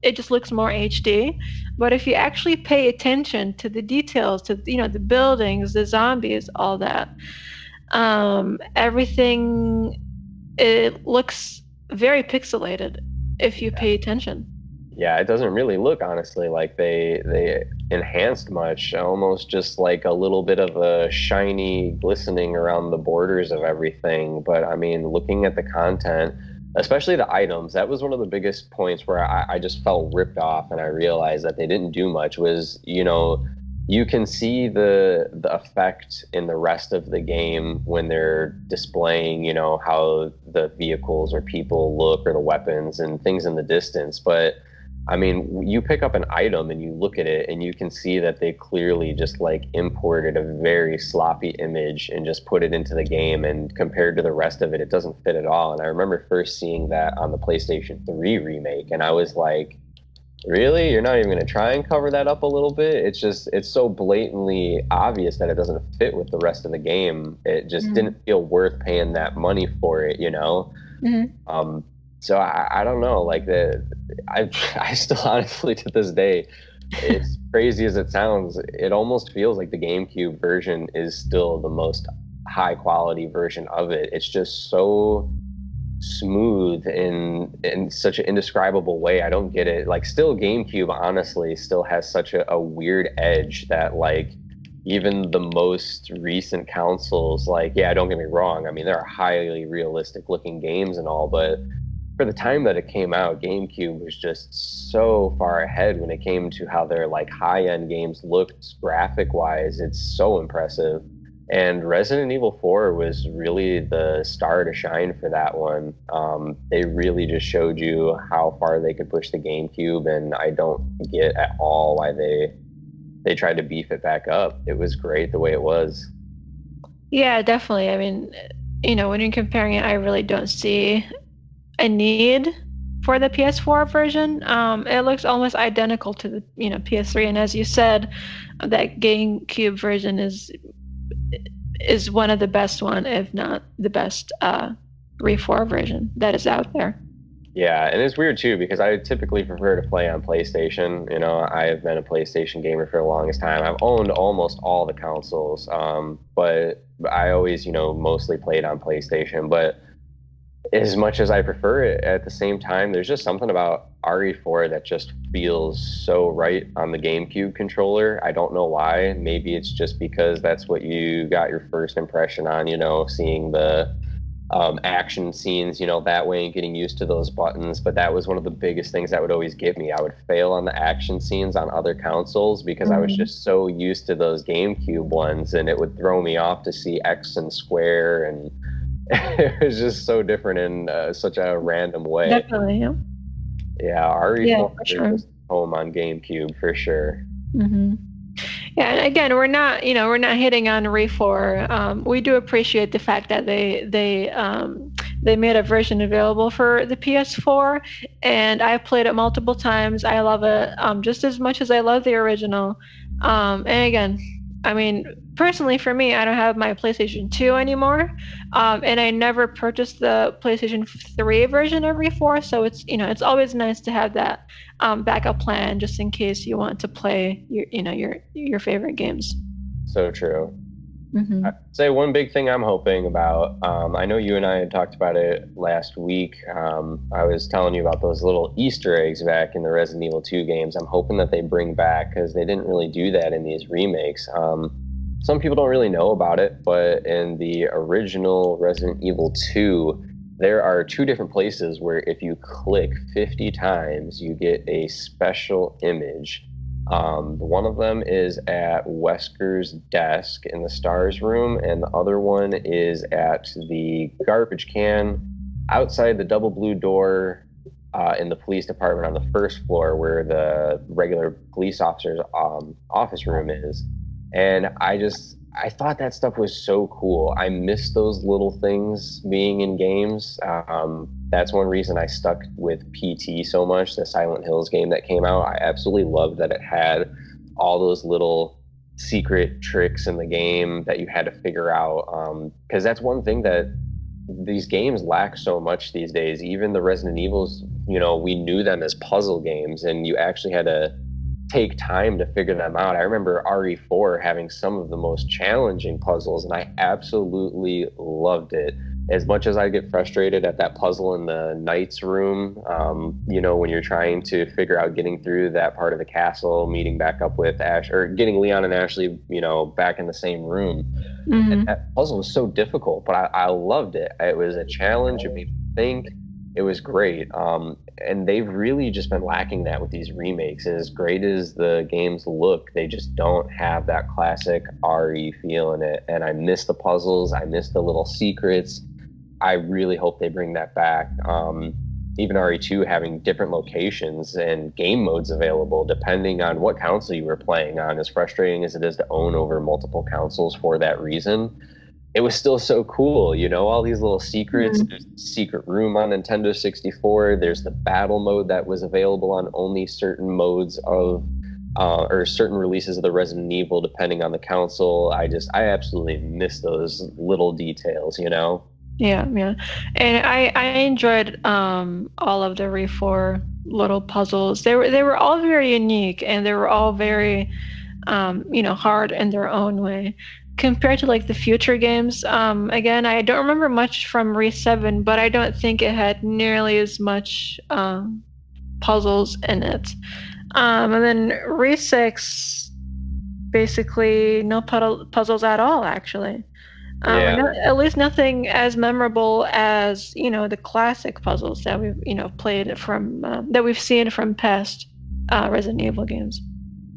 Speaker 2: it just looks more HD. But if you actually pay attention to the details, to the buildings, the zombies, all that, everything, it looks very pixelated if you pay attention.
Speaker 1: Yeah, it doesn't really look honestly like they enhanced much, almost just like a little bit of a shiny glistening around the borders of everything. But I mean, looking at the content, especially the items, that was one of the biggest points where I just felt ripped off and I realized that they didn't do much was, you can see the effect in the rest of the game when they're displaying, how the vehicles or people look or the weapons and things in the distance. But I mean, you pick up an item and you look at it and you can see that they clearly just like imported a very sloppy image and just put it into the game. And compared to the rest of it, it doesn't fit at all. And I remember first seeing that on the PlayStation 3 remake, and I was like, really? You're not even going to try and cover that up a little bit? It's so blatantly obvious that it doesn't fit with the rest of the game. It just
Speaker 2: Mhm.
Speaker 1: didn't feel worth paying that money for it.
Speaker 2: Mhm.
Speaker 1: Um, so I don't know, like I I still honestly to this day, as crazy as it sounds, it almost feels like the GameCube version is still the most high quality version of it. It's just so smooth in such an indescribable way. I don't get it. Like still GameCube honestly still has such a weird edge that like even the most recent consoles, like, yeah, don't get me wrong. I mean, there are highly realistic looking games and all, but for the time that it came out, GameCube was just so far ahead when it came to how their like high-end games looked graphic wise. It's so impressive. And Resident Evil 4 was really the star to shine for that one. They really just showed you how far they could push the GameCube, and I don't get at all why they tried to beef it back up. It was great the way it was.
Speaker 2: Yeah, definitely. I mean, when you're comparing it, I really don't see a need for the PS4 version. It looks almost identical to the PS3, and as you said, that GameCube version is one of the best one, if not the best, RE4 version that is out there.
Speaker 1: Yeah, and it's weird too because I typically prefer to play on PlayStation. I've been a PlayStation gamer for the longest time. I've owned almost all the consoles, but I always, mostly played on PlayStation. But as much as I prefer it, at the same time, there's just something about RE4 that just feels so right on the GameCube controller. I don't know why. Maybe it's just because that's what you got your first impression on, seeing the action scenes, that way and getting used to those buttons. But that was one of the biggest things that would always get me. I would fail on the action scenes on other consoles because I was
Speaker 2: Mhm.
Speaker 1: just so used to those GameCube ones, and it would throw me off to see X and square, and it was just so different in such a random way.
Speaker 2: Definitely, yeah.
Speaker 1: Yeah,
Speaker 2: Yeah,
Speaker 1: RE4
Speaker 2: for
Speaker 1: is
Speaker 2: sure.
Speaker 1: just home on GameCube for sure.
Speaker 2: Hmm. Yeah, and again, we're not hitting on RE4. We do appreciate the fact that they made a version available for the PS4, and I played it multiple times. I love it just as much as I love the original. And again, I mean, personally for me, I don't have my PlayStation 2 anymore. And I never purchased the PlayStation 3 version of RE4, so it's always nice to have that backup plan just in case you want to play your favorite games.
Speaker 1: So true. I'd
Speaker 2: Hmm.
Speaker 1: say one big thing I'm hoping about. I know you and I had talked about it last week. I was telling you about those little Easter eggs back in the Resident Evil 2 games. I'm hoping that they bring back because they didn't really do that in these remakes. Some people don't really know about it, but in the original Resident Evil 2, there are two different places where if you click 50 times, you get a special image. One of them is at Wesker's desk in the Stars room, and the other one is at the garbage can outside the double blue door in the police department on the first floor where the regular police officer's office room is. And I thought that stuff was so cool. I miss those little things being in games. That's one reason I stuck with PT so much, the Silent Hills game that came out. I absolutely loved that it had all those little secret tricks in the game that you had to figure out. Because that's one thing that these games lack so much these days. Even the Resident Evils, we knew them as puzzle games, and you actually had to take time to figure them out. I remember RE4 having some of the most challenging puzzles, and I absolutely loved it. As much as I get frustrated at that puzzle in the knight's room, when you're trying to figure out getting through that part of the castle, meeting back up with Ash, or getting Leon and Ashley, back in the same room. And
Speaker 2: Hmm.
Speaker 1: that puzzle was so difficult, but I loved it. It was a challenge. It made me think. It was great. And they've really just been lacking that with these remakes. As great as the games look, they just don't have that classic RE feel in it. And I miss the puzzles. I miss the little secrets. I really hope they bring that back. Even RE2 having different locations and game modes available depending on what console you were playing on, as frustrating as it is to own over multiple consoles for that reason, it was still so cool, all these little secrets.
Speaker 2: Hmm.
Speaker 1: There's a secret room on Nintendo 64. There's the battle mode that was available on only certain modes of or certain releases of the Resident Evil, depending on the console. I absolutely miss those little details.
Speaker 2: Yeah, yeah. And I enjoyed all of the RE4 little puzzles. They were all very unique and they were all very hard in their own way. Compared to like the future games, again, I don't remember much from Re7, but I don't think it had nearly as much puzzles in it. And then Re6, basically no puzzles at all, actually.
Speaker 1: Yeah.
Speaker 2: At least nothing as memorable as the classic puzzles that we've played from that we've seen from past Resident Evil games.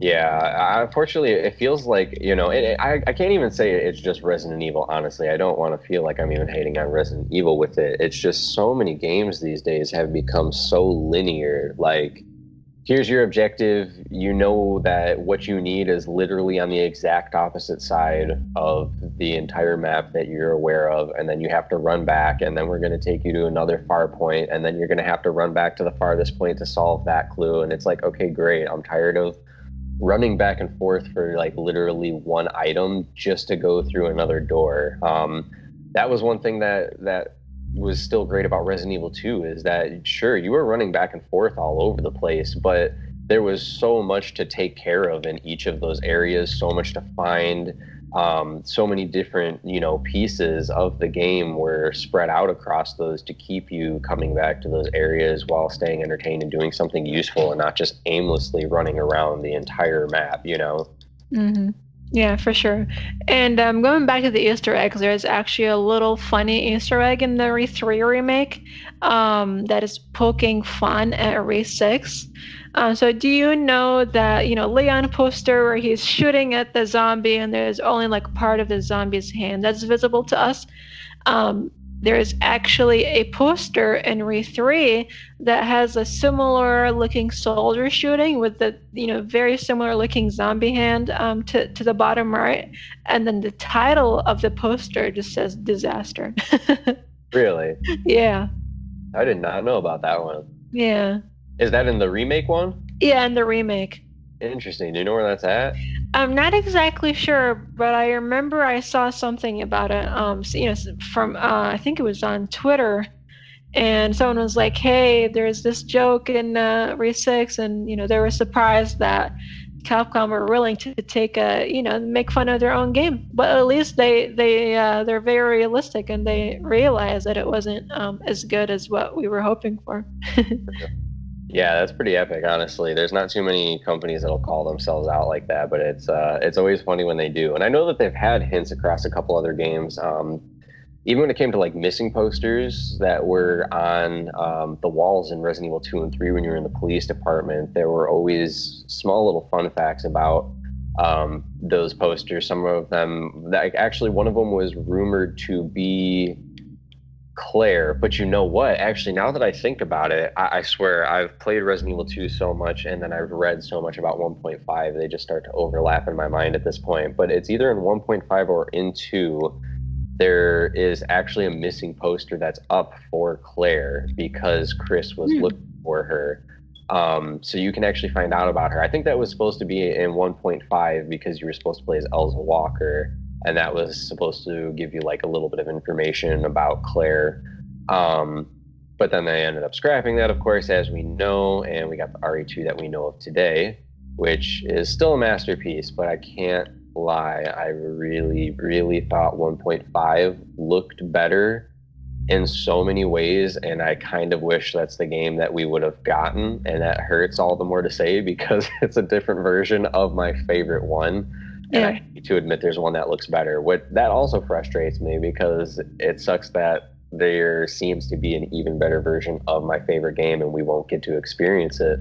Speaker 1: Yeah, unfortunately, it feels like, I can't even say it's just Resident Evil, honestly. I don't want to feel like I'm even hating on Resident Evil with it. It's just so many games these days have become so linear. Like, here's your objective. You know that what you need is literally on the exact opposite side of the entire map that you're aware of. And then you have to run back, and then we're going to take you to another far point, and then you're going to have to run back to the farthest point to solve that clue. And it's like, okay, great. I'm tired of running back and forth for like literally one item just to go through another door. That was one thing that was still great about Resident Evil 2 is that sure you were running back and forth all over the place, but there was so much to take care of in each of those areas, so much to find. So many different, pieces of the game were spread out across those to keep you coming back to those areas while staying entertained and doing something useful and not just aimlessly running around the entire map.
Speaker 2: Hmm. Yeah, for sure. And going back to the Easter eggs, there's actually a little funny Easter egg in the Re3 remake that is poking fun at Re6. So do you know that, Leon poster where he's shooting at the zombie and there's only like part of the zombie's hand that's visible to us? Um, there's actually a poster in Re3 that has a similar looking soldier shooting with the very similar looking zombie hand to the bottom right, and then the title of the poster just says disaster.
Speaker 1: Really?
Speaker 2: Yeah,
Speaker 1: I did not know about that one.
Speaker 2: yeah,
Speaker 1: Is that in the remake one?
Speaker 2: yeah, and the remake.
Speaker 1: Interesting. Do you know where that's at?
Speaker 2: I'm not exactly sure, but I remember I saw something about it. From I think it was on Twitter, and someone was like, "Hey, there's this joke in RE6," and they were surprised that Capcom were willing to take make fun of their own game, but at least they're very realistic and they realize that it wasn't as good as what we were hoping for.
Speaker 1: Yeah, that's pretty epic, honestly. There's not too many companies that'll call themselves out like that, but it's always funny when they do. And I know that they've had hints across a couple other games. Even when it came to like missing posters that were on the walls in Resident Evil 2 and 3 when you were in the police department, there were always small little fun facts about those posters. Some of them, like actually, one of them was rumored to be Claire, but you know what? Actually, now that I think about it, I swear I've played Resident Evil 2 so much and then I've read so much about 1.5, they just start to overlap in my mind at this point. But it's either in 1.5 or in 2, there is actually a missing poster that's up for Claire because Chris was
Speaker 2: Hmm.
Speaker 1: looking for her. So you can actually find out about her. I think that was supposed to be in 1.5 because you were supposed to play as Elsa Walker, and that was supposed to give you like a little bit of information about Claire. Um, but then they ended up scrapping that, of course, as we know, and we got the RE2 that we know of today, which is still a masterpiece, but I can't lie. I really, really thought 1.5 looked better in so many ways, and I kind of wish that's the game that we would have gotten, and that hurts all the more to say because it's a different version of my favorite one, and I
Speaker 2: Yeah.
Speaker 1: hate to admit there's one that looks better. What that also frustrates me because it sucks that there seems to be an even better version of my favorite game and we won't get to experience it.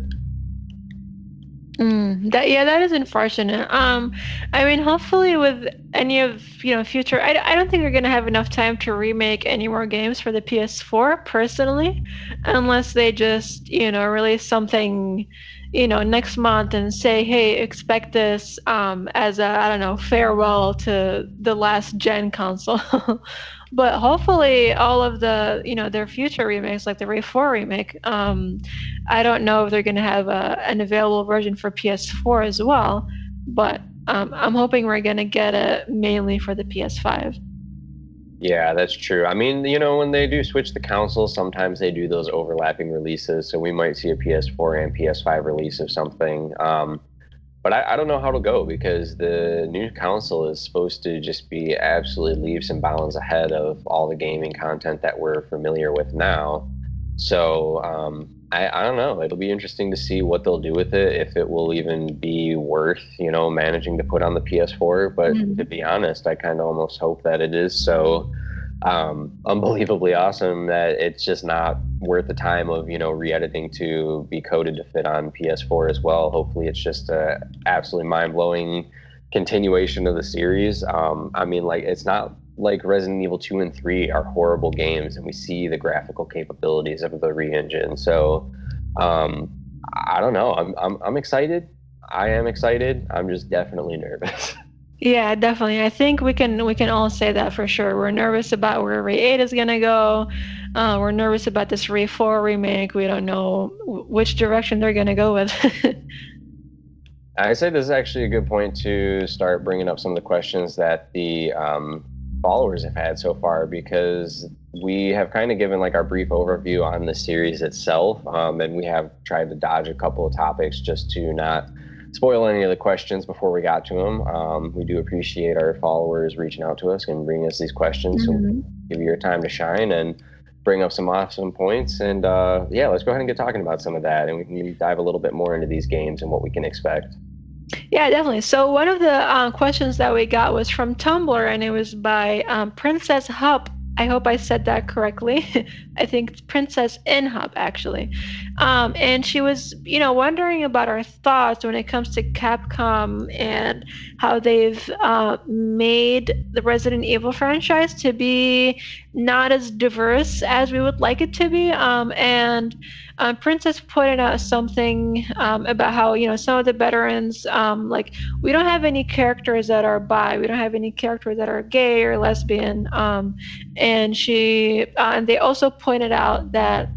Speaker 2: That is unfortunate. I mean, hopefully with any of future, I don't think they're gonna have enough time to remake any more games for the PS4 personally, unless they just release something, next month and say, hey, expect this as a I don't know farewell to the last gen console. But hopefully all of the their future remakes like the Ray 4 remake, I don't know if they're going to have an available version for PS4 as well, but I'm hoping we're going to get it mainly for the PS5.
Speaker 1: Yeah, that's true. I mean, when they do switch the consoles, sometimes they do those overlapping releases. So we might see a PS4 and PS5 release of something. But I don't know how to go because the new console is supposed to just be absolutely leaps and bounds ahead of all the gaming content that we're familiar with now. So I don't know. It'll be interesting to see what they'll do with it, if it will even be worth, managing to put on the PS4. But to
Speaker 2: Mhm.
Speaker 1: be honest, I kind of almost hope that it is so unbelievably awesome that it's just not worth the time of re-editing to be coded to fit on PS4 as well. Hopefully, it's just a absolutely mind-blowing continuation of the series. I mean, like it's not like Resident Evil 2 and 3 are horrible games, and we see the graphical capabilities of the re-engine. So, um, I don't know. I'm excited. I am excited. I'm just definitely nervous.
Speaker 2: Yeah, definitely. I think we can all say that for sure. We're nervous about where Ray 8 is gonna go. We're nervous about this Ray 4 remake. We don't know which direction they're gonna go with.
Speaker 1: I say this is actually a good point to start bringing up some of the questions that the followers have had so far because we have kind of given like our brief overview on the series itself, and we have tried to dodge a couple of topics just to not spoil any of the questions before we got to them. We do appreciate our followers reaching out to us and bringing us these questions, so
Speaker 2: Mhm.
Speaker 1: give you your time to shine and bring up some awesome points. And yeah, let's go ahead and get talking about some of that, and we can dive a little bit more into these games and what we can expect.
Speaker 2: Yeah, definitely. So one of the questions that we got was from Tumblr, and it was by Princess Hub. I hope I said that correctly. I think it's Princess in Hub, actually. And she was, wondering about our thoughts when it comes to Capcom and how they've made the Resident Evil franchise to be not as diverse as we would like it to be. And Princess pointed out something about how some of the veterans, like we don't have any characters that are bi, we don't have any characters that are gay or lesbian, and they also pointed out that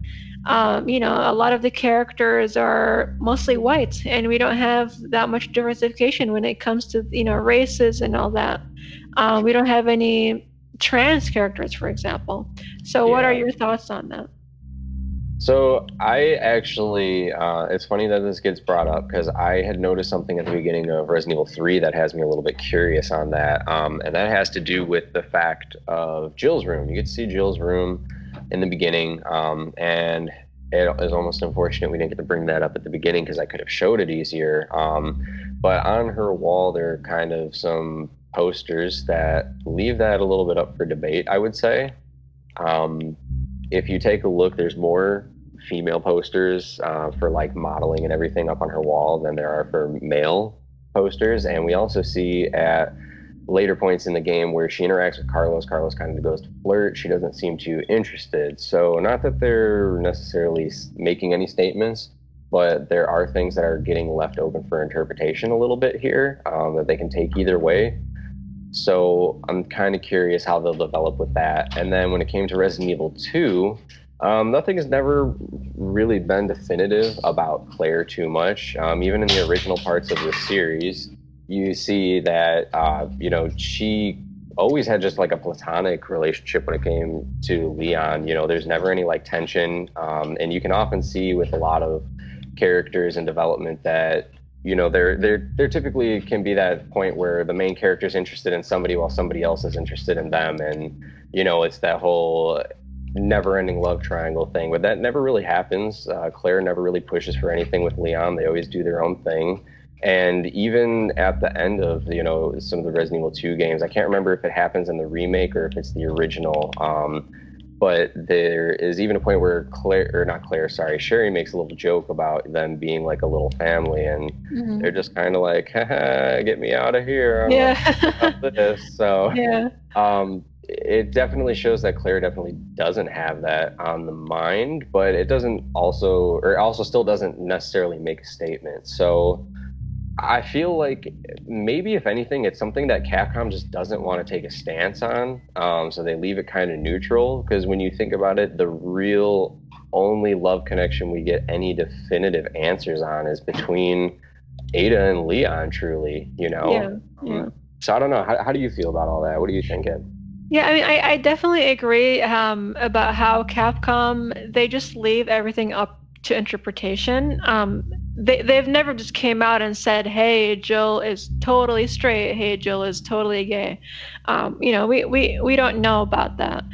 Speaker 2: A lot of the characters are mostly white, and we don't have that much diversification when it comes to, races and all that. We don't have any trans characters, for example. So, what are
Speaker 1: Yeah.
Speaker 2: your thoughts on that?
Speaker 1: So I actually, it's funny that this gets brought up because I had noticed something at the beginning of Resident Evil 3 that has me a little bit curious on that. And that has to do with the fact of Jill's room. You get to see Jill's room in the beginning, and it is almost unfortunate we didn't get to bring that up at the beginning because I could have showed it easier. But on her wall, there are kind of some posters that leave that a little bit up for debate, I would say. Um, if you take a look, there's more female posters for like modeling and everything up on her wall than there are for male posters. And we also see at later points in the game where she interacts with Carlos, Carlos kind of goes to flirt. She doesn't seem too interested. So, not that they're necessarily making any statements, but there are things that are getting left open for interpretation a little bit here that they can take either way. So I'm kind of curious how they'll develop with that. And then when it came to Resident Evil 2, nothing has never really been definitive about Claire too much. Even in the original parts of the series, you see that, she always had just like a platonic relationship when it came to Leon. There's never any like tension. And you can often see with a lot of characters and development that there typically can be that point where the main character is interested in somebody while somebody else is interested in them, and it's that whole never-ending love triangle thing. But that never really happens. Claire never really pushes for anything with Leon. They always do their own thing. And even at the end of some of the Resident Evil 2 games, I can't remember if it happens in the remake or if it's the original. But there is even a point where Claire, or not Claire, sorry, Sherry makes a little joke about them being like a little family, and
Speaker 2: Hmm.
Speaker 1: they're just kind of like, haha, get me out of here. I'm
Speaker 2: Yeah.
Speaker 1: about this. So
Speaker 2: Yeah.
Speaker 1: it definitely shows that Claire definitely doesn't have that on the mind, but it doesn't also, or also still doesn't necessarily make a statement. So I feel like maybe if anything, it's something that Capcom just doesn't want to take a stance on. So they leave it kind of neutral because when you think about it, the real only love connection we get any definitive answers on is between Ada and Leon, truly,
Speaker 2: Yeah. Yeah.
Speaker 1: So I don't know. How do you feel about all that? What are you thinking?
Speaker 2: Yeah, I mean, I definitely agree about how Capcom, they just leave everything up to interpretation. They've never just came out and said, "Hey, Jill is totally straight. Hey, Jill is totally gay." We don't know about that.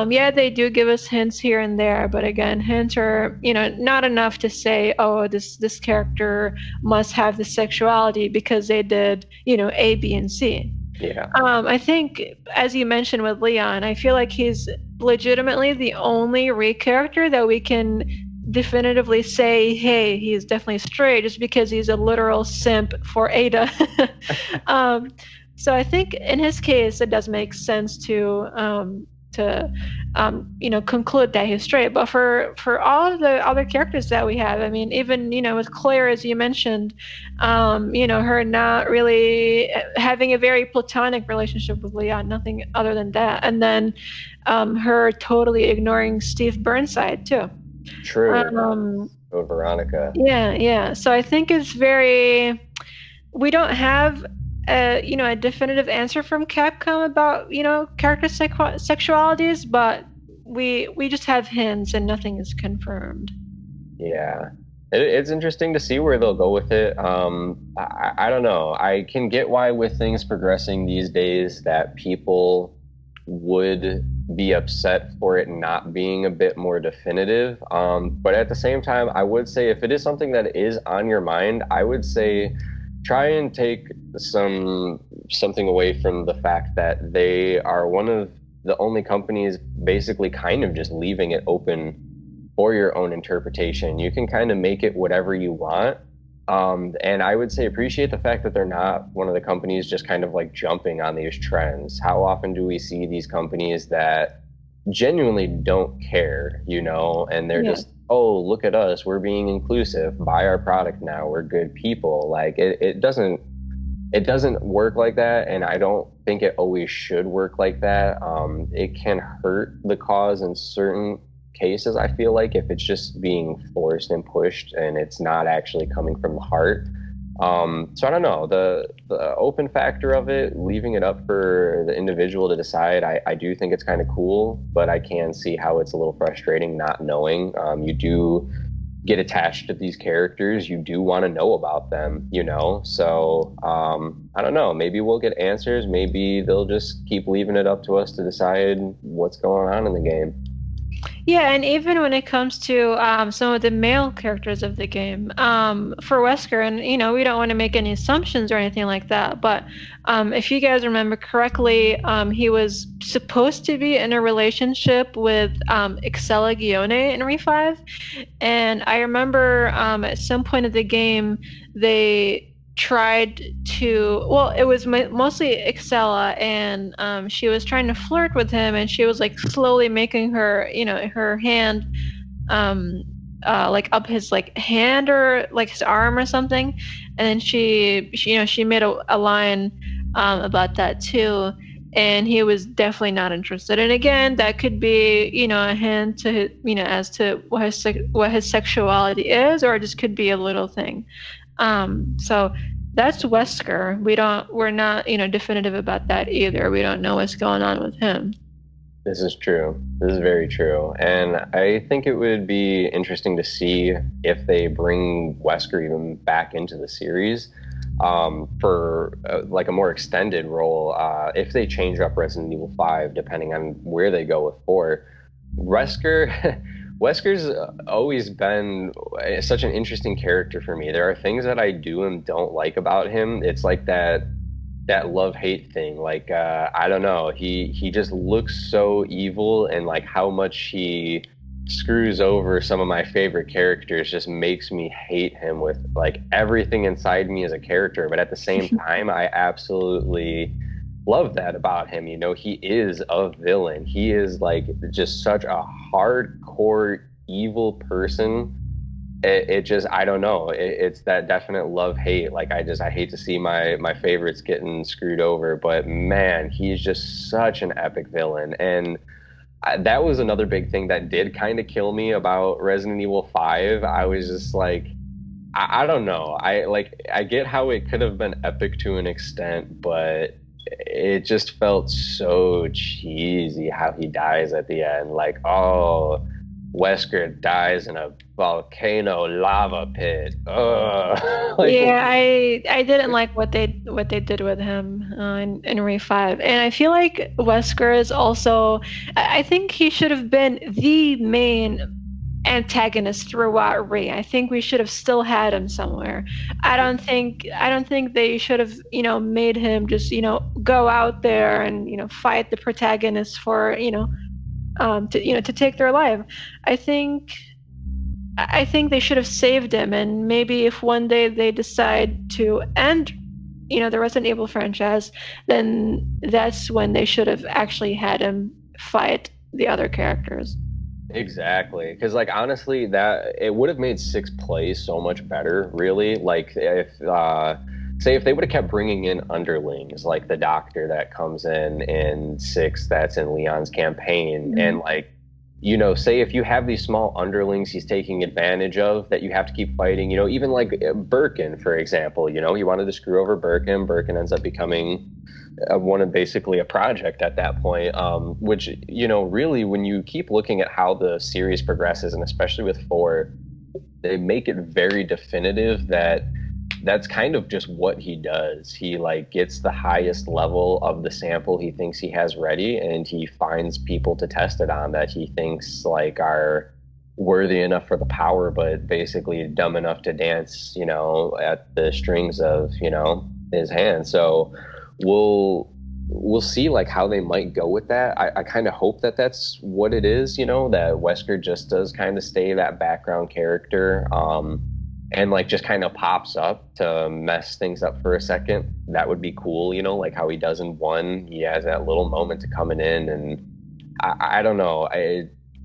Speaker 2: Yeah, they do give us hints here and there, but again, hints are, not enough to say, "Oh, this character must have this sexuality because they did, A, B, and C."
Speaker 1: Yeah,
Speaker 2: I think, as you mentioned with Leon, I feel like he's legitimately the only Rey character that we can definitively say, hey, he's definitely straight, just because he's a literal simp for Ada. um, so I think in his case, it does make sense to conclude that he's straight. But for all of the other characters that we have, I mean, even with Claire, as you mentioned, her not really having a very platonic relationship with Leon, nothing other than that, and then her totally ignoring Steve Burnside too.
Speaker 1: true.
Speaker 2: Um,
Speaker 1: Oh, Veronica.
Speaker 2: yeah, yeah. So I think it's very. We don't have a definitive answer from Capcom about character sexualities, but we just have hints and nothing is confirmed.
Speaker 1: Yeah. It's interesting to see where they'll go with it. I don't know. I can get why with things progressing these days that people would be upset for it not being a bit more definitive. But at the same time, I would say if it is something that is on your mind, I would say try and take something away from the fact that they are one of the only companies basically kind of just leaving it open for your own interpretation. You can kind of make it whatever you want. And I would say appreciate the fact that they're not one of the companies just kind of like jumping on these trends. How often do we see these companies that genuinely don't care, and they're
Speaker 2: Yeah.
Speaker 1: just, oh, look at us, we're being inclusive, buy our product now, we're good people. Like it doesn't work like that, and I don't think it always should work like that. It can hurt the cause in certain cases, I feel like if it's just being forced and pushed and it's not actually coming from the heart. So I don't know, the open factor of it, leaving it up for the individual to decide. I do think it's kind of cool, but I can see how it's a little frustrating not knowing. You do get attached to these characters, you do want to know about them, you know? So, I don't know. Maybe we'll get answers. Maybe they'll just keep leaving it up to us to decide what's going on in the game.
Speaker 2: Yeah, and even when it comes to some of the male characters of the game, for Wesker, and we don't want to make any assumptions or anything like that, but if you guys remember correctly, he was supposed to be in a relationship with Excella Gione in RE5, and I remember at some point of the game they tried to, well, it was mostly Excella, and she was trying to flirt with him, and she was like slowly making her hand like up his like hand or like his arm or something, and then she made a line about that too, and he was definitely not interested. And again, that could be a hint to as to what his sexuality is, or it just could be a little thing. So that's Wesker. We're not definitive about that either. We don't know what's going on with him.
Speaker 1: This is true. This is very true. And I think it would be interesting to see if they bring Wesker even back into the series for like a more extended role. If they change up Resident Evil 5, depending on where they go with 4. Wesker, Wesker's always been such an interesting character for me. There are things that I do and don't like about him. It's like that love hate thing. Like I don't know, he just looks so evil, and like how much he screws over some of my favorite characters just makes me hate him with like everything inside me as a character. But at the same time, I absolutely love that about him. You know, he is a villain. He is like just such a hardcore evil person. It just, I don't know, it's that definite love hate. Like I hate to see my favorites getting screwed over, but man, he's just such an epic villain. And that was another big thing that did kind of kill me about Resident Evil 5. I was just like, I don't know, I get how it could have been epic to an extent, but it just felt so cheesy how he dies at the end. Like, oh, Wesker dies in a volcano lava pit. Ugh. Like,
Speaker 2: Yeah, I didn't like what they did with him in RE5, and I feel like Wesker is also. I think he should have been the main antagonist throughout Re. I think we should have still had him somewhere. I don't think they should have made him just go out there and fight the protagonist for to take their life. I think I think they should have saved him, and maybe if one day they decide to end, the Resident Evil franchise, then that's when they should have actually had him fight the other characters.
Speaker 1: exactly. Because, like, honestly, that it would have made six play so much better, really. Like, if, say, if they would have kept bringing in underlings, like the doctor that comes in six, that's in Leon's campaign,
Speaker 2: Mm-hmm.
Speaker 1: and, like, say if you have these small underlings he's taking advantage of that you have to keep fighting, even like Birkin, for example, he wanted to screw over Birkin. Birkin ends up becoming one of basically a project at that point, which, really, when you keep looking at how the series progresses, and especially with four, they make it very definitive that that's kind of just what he does. He like gets the highest level of the sample he thinks he has ready, and he finds people to test it on that he thinks like are worthy enough for the power, but basically dumb enough to dance, at the strings of, his hand. So we'll see like how they might go with that. I kind of hope that that's what it is, that Wesker just does kind of stay that background character. And like just kind of pops up to mess things up for a second. That would be cool, like how he does in one. He has that little moment to coming in, and I don't know.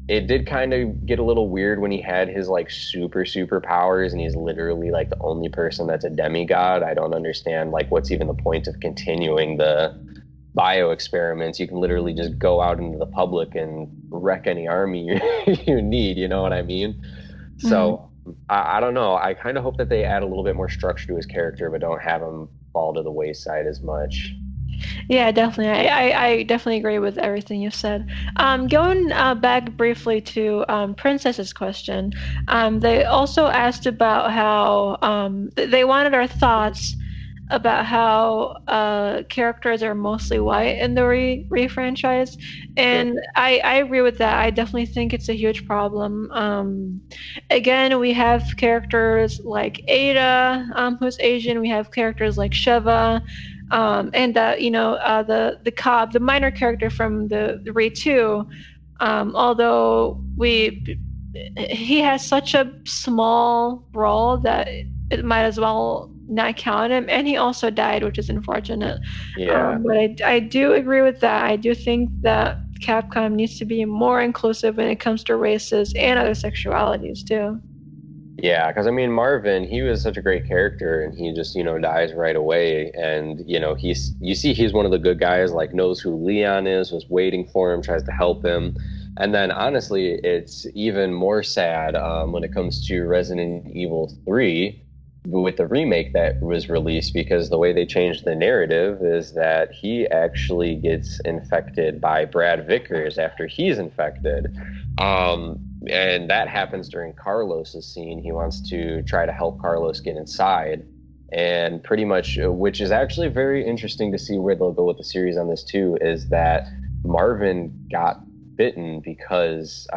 Speaker 1: It did kind of get a little weird when he had his like super powers, and he's literally like the only person that's a demigod. I don't understand like what's even the point of continuing bio experiments. You can literally just go out into the public and wreck any army you need. You know what I mean?
Speaker 2: Mhm.
Speaker 1: So I don't know. I kind of hope that they add a little bit more structure to his character, but don't have him fall to the wayside as much.
Speaker 2: Yeah, definitely. I definitely agree with everything you said. Going back briefly to Princess's question, they also asked about how they wanted our thoughts about how characters are mostly white in the re franchise,
Speaker 1: Sure.
Speaker 2: and I agree with that. I definitely think it's a huge problem. Again, we have characters like Ada, who's Asian. We have characters like Sheva, and the Cobb, the minor character from the RE2. Although he has such a small role that it might as well not count him, and he also died, which is unfortunate.
Speaker 1: Yeah.
Speaker 2: But I do agree with that. I do think that Capcom needs to be more inclusive when it comes to races and other sexualities too.
Speaker 1: Yeah, because I mean Marvin, he was such a great character, and he just dies right away. And you see he's one of the good guys, like knows who Leon is, was waiting for him, tries to help him. And then honestly, it's even more sad when it comes to Resident Evil 3 with the remake that was released, because the way they changed the narrative is that he actually gets infected by Brad Vickers after he's infected. And that happens during Carlos's scene. He wants to try to help Carlos get inside. And pretty much, which is actually very interesting to see where they'll go with the series on this too, is that Marvin got bitten because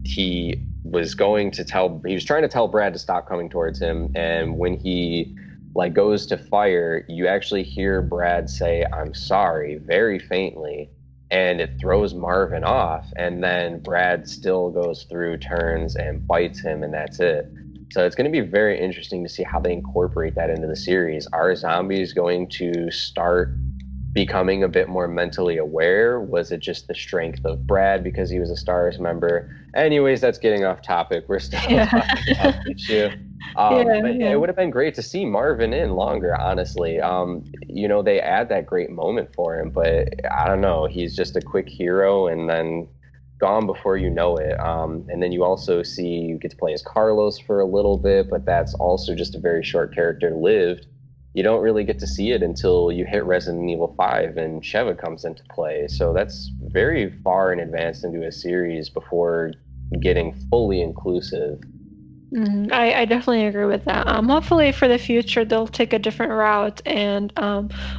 Speaker 1: he was trying to tell Brad to stop coming towards him. And when he like goes to fire, you actually hear Brad say, "I'm sorry," very faintly, and it throws Marvin off. And then Brad still goes through, turns, and bites him, and that's it. So it's going to be very interesting to see how they incorporate that into the series. Are zombies going to start becoming a bit more mentally aware? Was it just the strength of Brad because he was a STARS member? Anyways, that's getting off topic. We're still
Speaker 2: Yeah.
Speaker 1: talking about the issue.
Speaker 2: Yeah,
Speaker 1: But yeah,
Speaker 2: yeah.
Speaker 1: it would have been great to see Marvin in longer, honestly. They add that great moment for him, but I don't know. He's just a quick hero and then gone before you know it. And then you also see you get to play as Carlos for a little bit, but that's also just a very short character lived. You don't really get to see it until you hit Resident Evil 5 and Sheva comes into play. So that's very far in advance into a series before getting fully inclusive.
Speaker 2: I definitely agree with that. Hopefully for the future they'll take a different route, and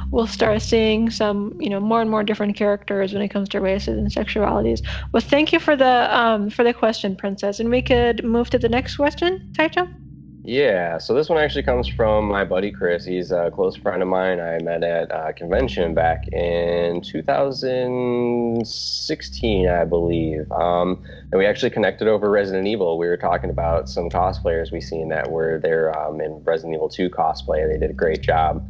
Speaker 2: we'll start seeing some, more and more different characters when it comes to races and sexualities. Well, thank you for the question, Princess, and we could move to the next question, Taicho.
Speaker 1: Yeah, so this one actually comes from my buddy Chris. He's a close friend of mine. I met at a convention back in 2016, I believe. And we actually connected over Resident Evil. We were talking about some cosplayers we seen that were there in Resident Evil 2 cosplay. They did a great job.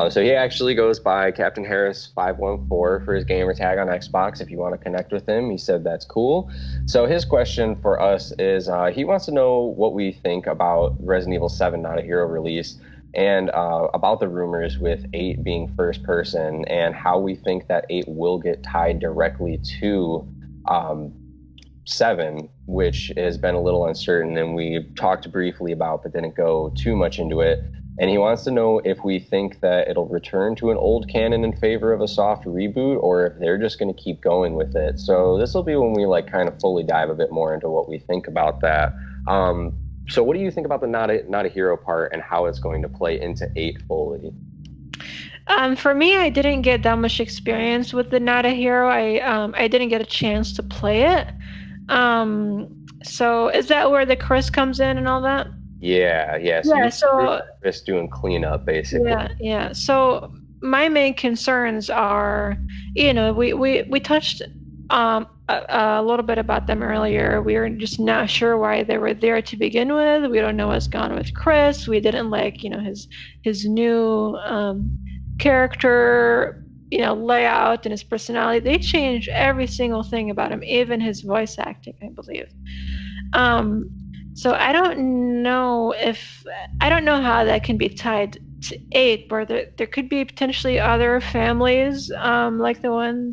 Speaker 1: So he actually goes by Captain Harris 514 for his gamer tag on Xbox. If you want to connect with him, he said that's cool. So his question for us is he wants to know what we think about Resident Evil 7 Not a Hero release, and about the rumors with 8 being first person, and how we think that 8 will get tied directly to um, 7, which has been a little uncertain and we talked briefly about but didn't go too much into it. And he wants to know if we think that it'll return to an old canon in favor of a soft reboot, or if they're just going to keep going with it. So this will be when we like kind of fully dive a bit more into what we think about that. So what do you think about the not a hero part and how it's going to play into 8 fully?
Speaker 2: For me, I didn't get that much experience with the Not a Hero. I didn't get a chance to play it. So is that where the curse comes in and all that?
Speaker 1: Yeah. So
Speaker 2: Yeah,
Speaker 1: you
Speaker 2: so
Speaker 1: just doing cleanup basically.
Speaker 2: yeah. So my main concerns are, we touched a little bit about them earlier. We were just not sure why they were there to begin with. We don't know what's gone with Chris. We didn't like, his new character, layout and his personality. They changed every single thing about him, even his voice acting, I believe. Um, so I don't know how that can be tied. to 8, where there could be potentially other families, like the one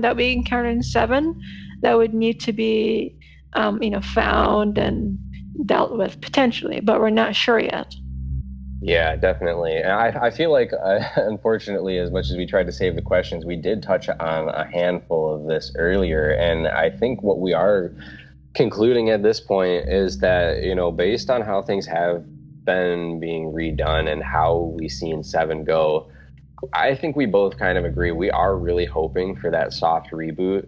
Speaker 2: that we encountered in 7, that would need to be, found and dealt with potentially, but we're not sure yet.
Speaker 1: Yeah, definitely. And I feel like, unfortunately, as much as we tried to save the questions, we did touch on a handful of this earlier. And I think what we are concluding at this point is that, based on how things have been being redone and how we seen Seven go, I think we both kind of agree. We are really hoping for that soft reboot.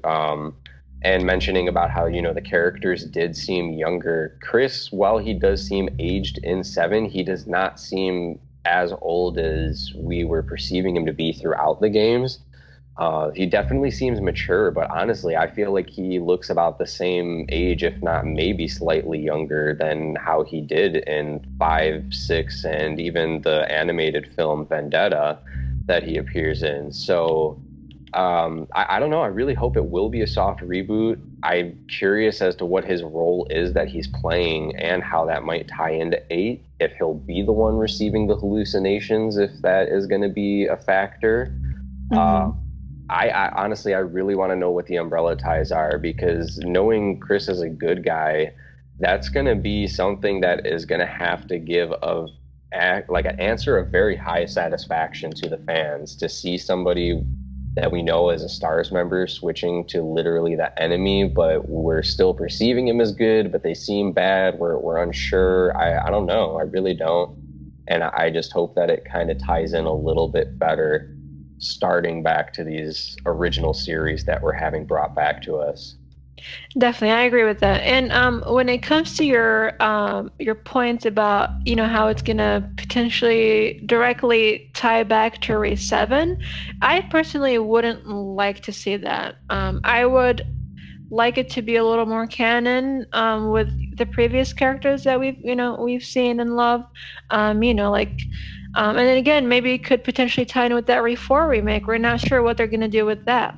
Speaker 1: And mentioning about how, the characters did seem younger. Chris, while he does seem aged in Seven, he does not seem as old as we were perceiving him to be throughout the games. He definitely seems mature, but honestly, I feel like he looks about the same age, if not maybe slightly younger than how he did in 5, 6, and even the animated film Vendetta that he appears in. So I don't know. I really hope it will be a soft reboot. I'm curious as to what his role is that he's playing and how that might tie into 8. If he'll be the one receiving the hallucinations, if that is going to be a factor. Uh,
Speaker 2: Hmm.
Speaker 1: I honestly, I really want to know what the umbrella ties are because knowing Chris is a good guy, that's going to be something that is going to have to give like an answer of very high satisfaction to the fans to see somebody that we know as a Stars member switching to literally the enemy, but we're still perceiving him as good, but they seem bad. We're unsure. I don't know. I really don't. And I just hope that it kind of ties in a little bit better starting back to these original series that we're having brought back to us.
Speaker 2: Definitely, I agree with that. And when it comes to your points about how it's gonna potentially directly tie back to RE7, I personally wouldn't like to see that. I would like it to be a little more canon, with the previous characters that we've seen and loved. Like, and then again, maybe it could potentially tie in with that RE4 remake. We're not sure what they're gonna do with that.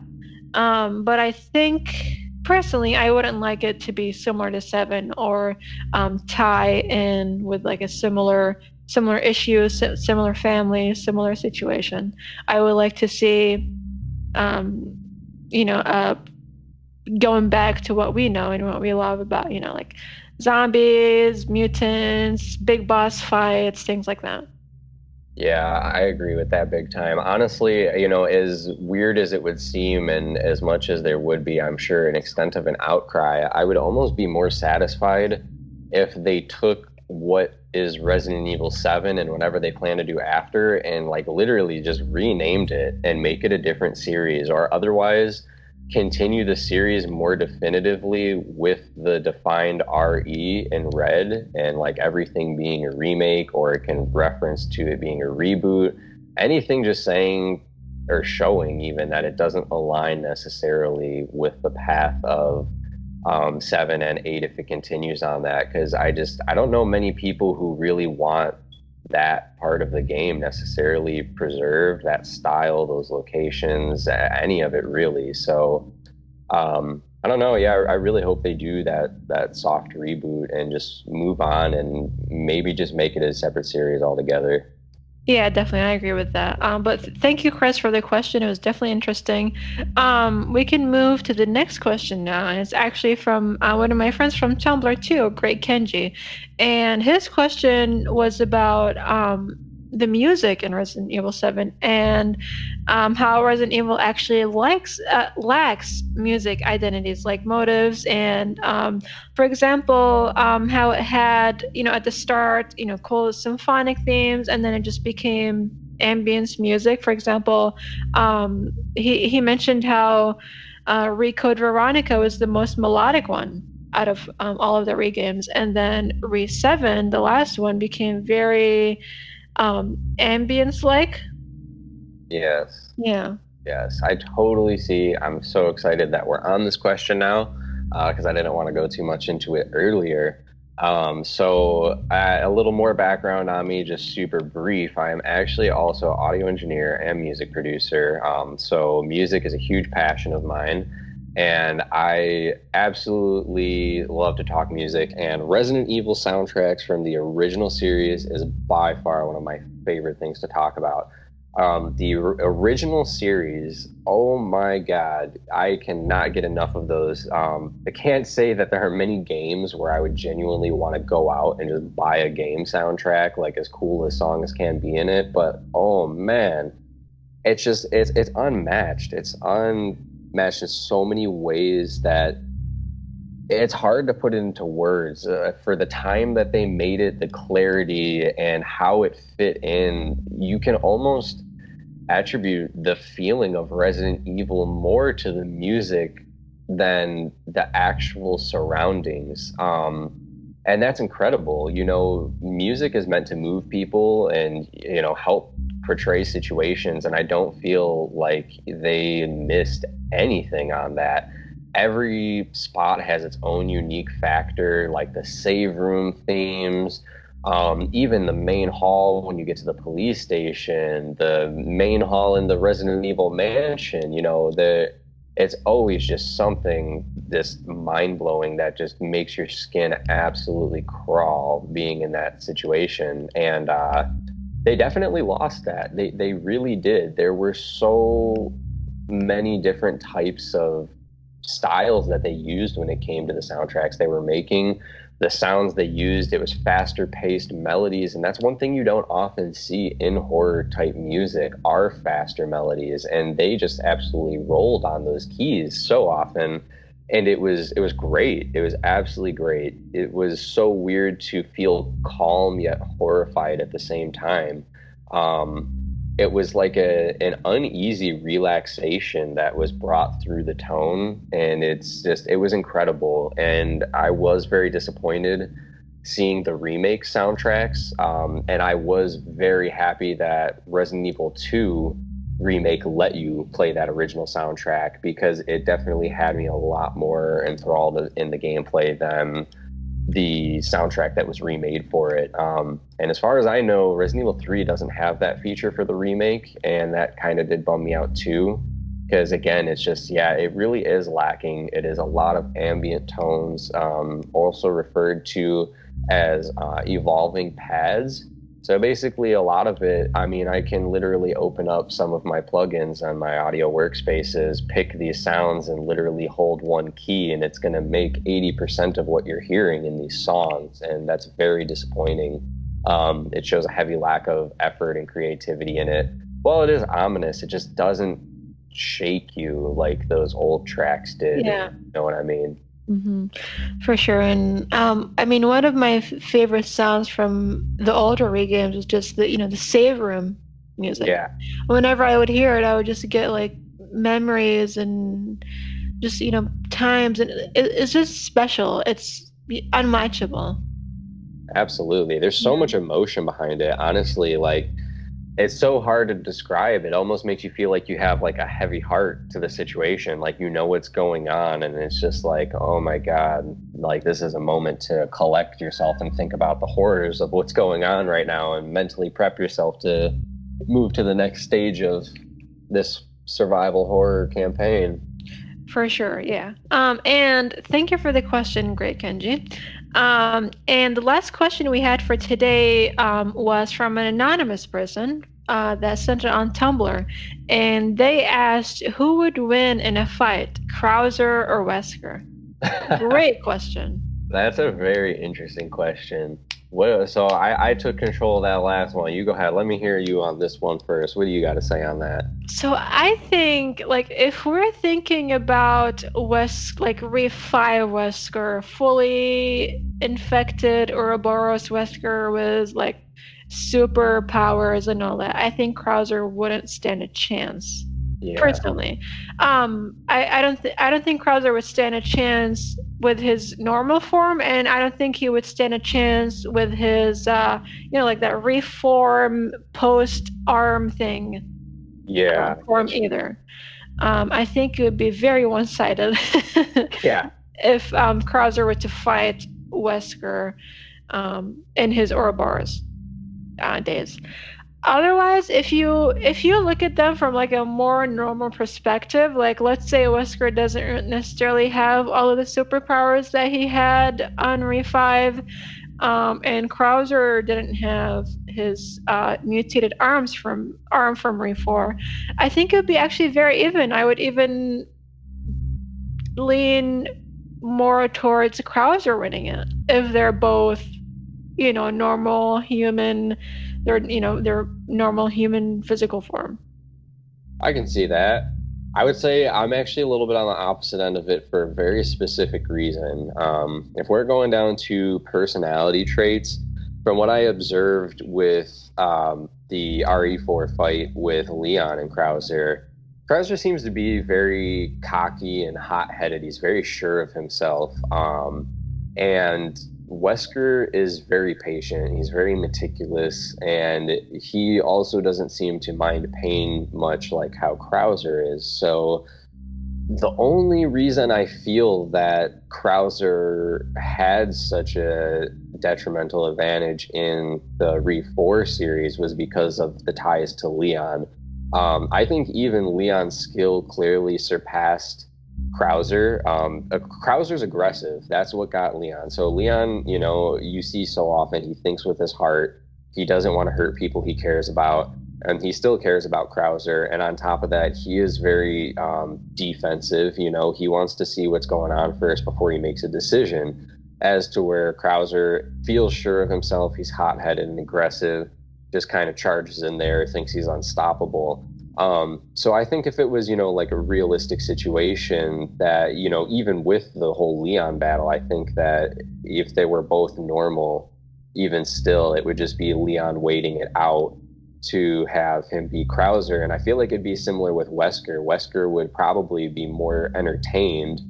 Speaker 2: But I think personally, I wouldn't like it to be similar to 7, or tie in with like a similar issue, similar family, similar situation. I would like to see, um, you know, uh, going back to what we know and what we love about, like zombies, mutants, big boss fights, things like that.
Speaker 1: Yeah, I agree with that big time. Honestly, as weird as it would seem, and as much as there would be, I'm sure, an extent of an outcry, I would almost be more satisfied if they took what is Resident Evil 7 and whatever they plan to do after and like literally just renamed it and make it a different series, or otherwise continue the series more definitively with the defined RE in red and like everything being a remake, or it can reference to it being a reboot. Anything just saying or showing even that it doesn't align necessarily with the path of 7 and 8 if it continues on that. Because I don't know many people who really want that part of the game necessarily preserved, that style, those locations, any of it really. So I don't know. Yeah, I really hope they do that soft reboot and just move on and maybe just make it a separate series altogether.
Speaker 2: Yeah, definitely. I agree with that. But thank you, Chris, for the question. It was definitely interesting. We can move to the next question now, and it's actually from one of my friends from Tumblr too, Great Kenji, and his question was about the music in Resident Evil 7, and how Resident Evil actually lacks music identities like motives, and for example, how it had, at the start, cool symphonic themes, and then it just became ambience music. For example, he mentioned how Recode Veronica was the most melodic one out of all of the Re games, and then Re 7, the last one, became very ambience like.
Speaker 1: Yes.
Speaker 2: Yeah.
Speaker 1: Yes, I totally see. I'm so excited that we're on this question now because I didn't want to go too much into it earlier. A little more background on me, just super brief. I am actually also audio engineer and music producer. So music is a huge passion of mine. And I absolutely love to talk music, and Resident Evil soundtracks from the original series is by far one of my favorite things to talk about. Original series, oh my God, I cannot get enough of those. I can't say that there are many games where I would genuinely want to go out and just buy a game soundtrack, like as cool as songs can be in it, but oh man, it's unmatched. It's unmatched in so many ways that it's hard to put it into words. For the time that they made it, the clarity and how it fit in, you can almost attribute the feeling of Resident Evil more to the music than the actual surroundings. And that's incredible. Music is meant to move people and, help portray situations. And I don't feel like they missed anything on that. Every spot has its own unique factor, like the save room themes, even the main hall when you get to the police station, the main hall in the Resident Evil mansion, it's always just something this mind blowing that just makes your skin absolutely crawl being in that situation. And they definitely lost that. They really did. There were so many different types of styles that they used when it came to the soundtracks they were making, the sounds they used. It was faster paced melodies, and that's one thing you don't often see in horror type music are faster melodies, and they just absolutely rolled on those keys so often. And it was great. It was absolutely great. It was so weird to feel calm yet horrified at the same time. um it was like an uneasy relaxation that was brought through the tone, and it was incredible. And I was very disappointed seeing the remake soundtracks, and I was very happy that Resident Evil 2 remake let you play that original soundtrack, because it definitely had me a lot more enthralled in the gameplay than the soundtrack that was remade for it. And as far as I know, Resident Evil 3 doesn't have that feature for the remake, and that kind of did bum me out too. Because again, it's just, yeah, it really is lacking. It is a lot of ambient tones, also referred to as evolving pads. So basically, a lot of it, I mean, I can literally open up some of my plugins on my audio workspaces, pick these sounds, and literally hold one key, and it's going to make 80% of what you're hearing in these songs. And that's very disappointing. It shows a heavy lack of effort and creativity in it. Well, it is ominous. It just doesn't shake you like those old tracks did.
Speaker 2: Yeah.
Speaker 1: You know what I mean?
Speaker 2: Hmm. For sure. And I mean, one of my favorite sounds from the older Wii games was just the save room music.
Speaker 1: Yeah,
Speaker 2: Whenever I would hear it, I would just get like memories and just times, and it's just special. It's unmatchable.
Speaker 1: absolutely. There's so
Speaker 2: Yeah.
Speaker 1: much emotion behind it. Honestly, like it's so hard to describe. It almost makes you feel like you have like a heavy heart to the situation, like you know what's going on, and it's just like, oh my God, like this is a moment to collect yourself and think about the horrors of what's going on right now and mentally prep yourself to move to the next stage of this survival horror campaign.
Speaker 2: For sure, yeah. And thank you for the question, Great Kenji. And the last question we had for today was from an anonymous person that sent it on Tumblr. And they asked who would win in a fight, Krauser or Wesker? Great question.
Speaker 1: That's a very interesting question. Well, so I took control of that last one. You go ahead. Let me hear you on this one first. What do you got to say on that?
Speaker 2: So I think, like, if we're thinking about like Refi Wesker, fully infected Ouroboros Wesker with like superpowers and all that, I think Krauser wouldn't stand a chance.
Speaker 1: Yeah,
Speaker 2: Personally, I don't think Krauser would stand a chance with his normal form, and I don't think he would stand a chance with his like that reform post arm thing
Speaker 1: yeah,
Speaker 2: form
Speaker 1: that's true.
Speaker 2: either. I think it would be very one-sided
Speaker 1: Yeah,
Speaker 2: if Krauser were to fight Wesker in his Ouroboros days. Otherwise, if you look at them from like a more normal perspective, like let's say Wesker doesn't necessarily have all of the superpowers that he had on Re5, and Krauser didn't have his mutated arm from Re4. I think it would be actually very even. I would even lean more towards Krauser winning it if they're both, normal human. They're normal human physical form.
Speaker 1: I can see that. I would say I'm actually a little bit on the opposite end of it for a very specific reason. If we're going down to personality traits, from what I observed with the RE4 fight with Leon and Krauser, Krauser seems to be very cocky and hot-headed. He's very sure of himself. And Wesker is very patient. He's very meticulous, and he also doesn't seem to mind pain much like how Krauser is. So the only reason I feel that Krauser had such a detrimental advantage in the Re4 series was because of the ties to Leon. I think even Leon's skill clearly surpassed Krauser. Krauser's aggressive. That's what got Leon. So Leon, you see so often he thinks with his heart. He doesn't want to hurt people he cares about, and he still cares about Krauser. And on top of that, he is very defensive. He wants to see what's going on first before he makes a decision. As to where Krauser feels sure of himself, he's hot-headed and aggressive, just kind of charges in there, thinks he's unstoppable. So I think if it was, like a realistic situation that, even with the whole Leon battle, I think that if they were both normal, even still, it would just be Leon waiting it out to have him beat Krauser. And I feel like it'd be similar with Wesker. Wesker would probably be more entertained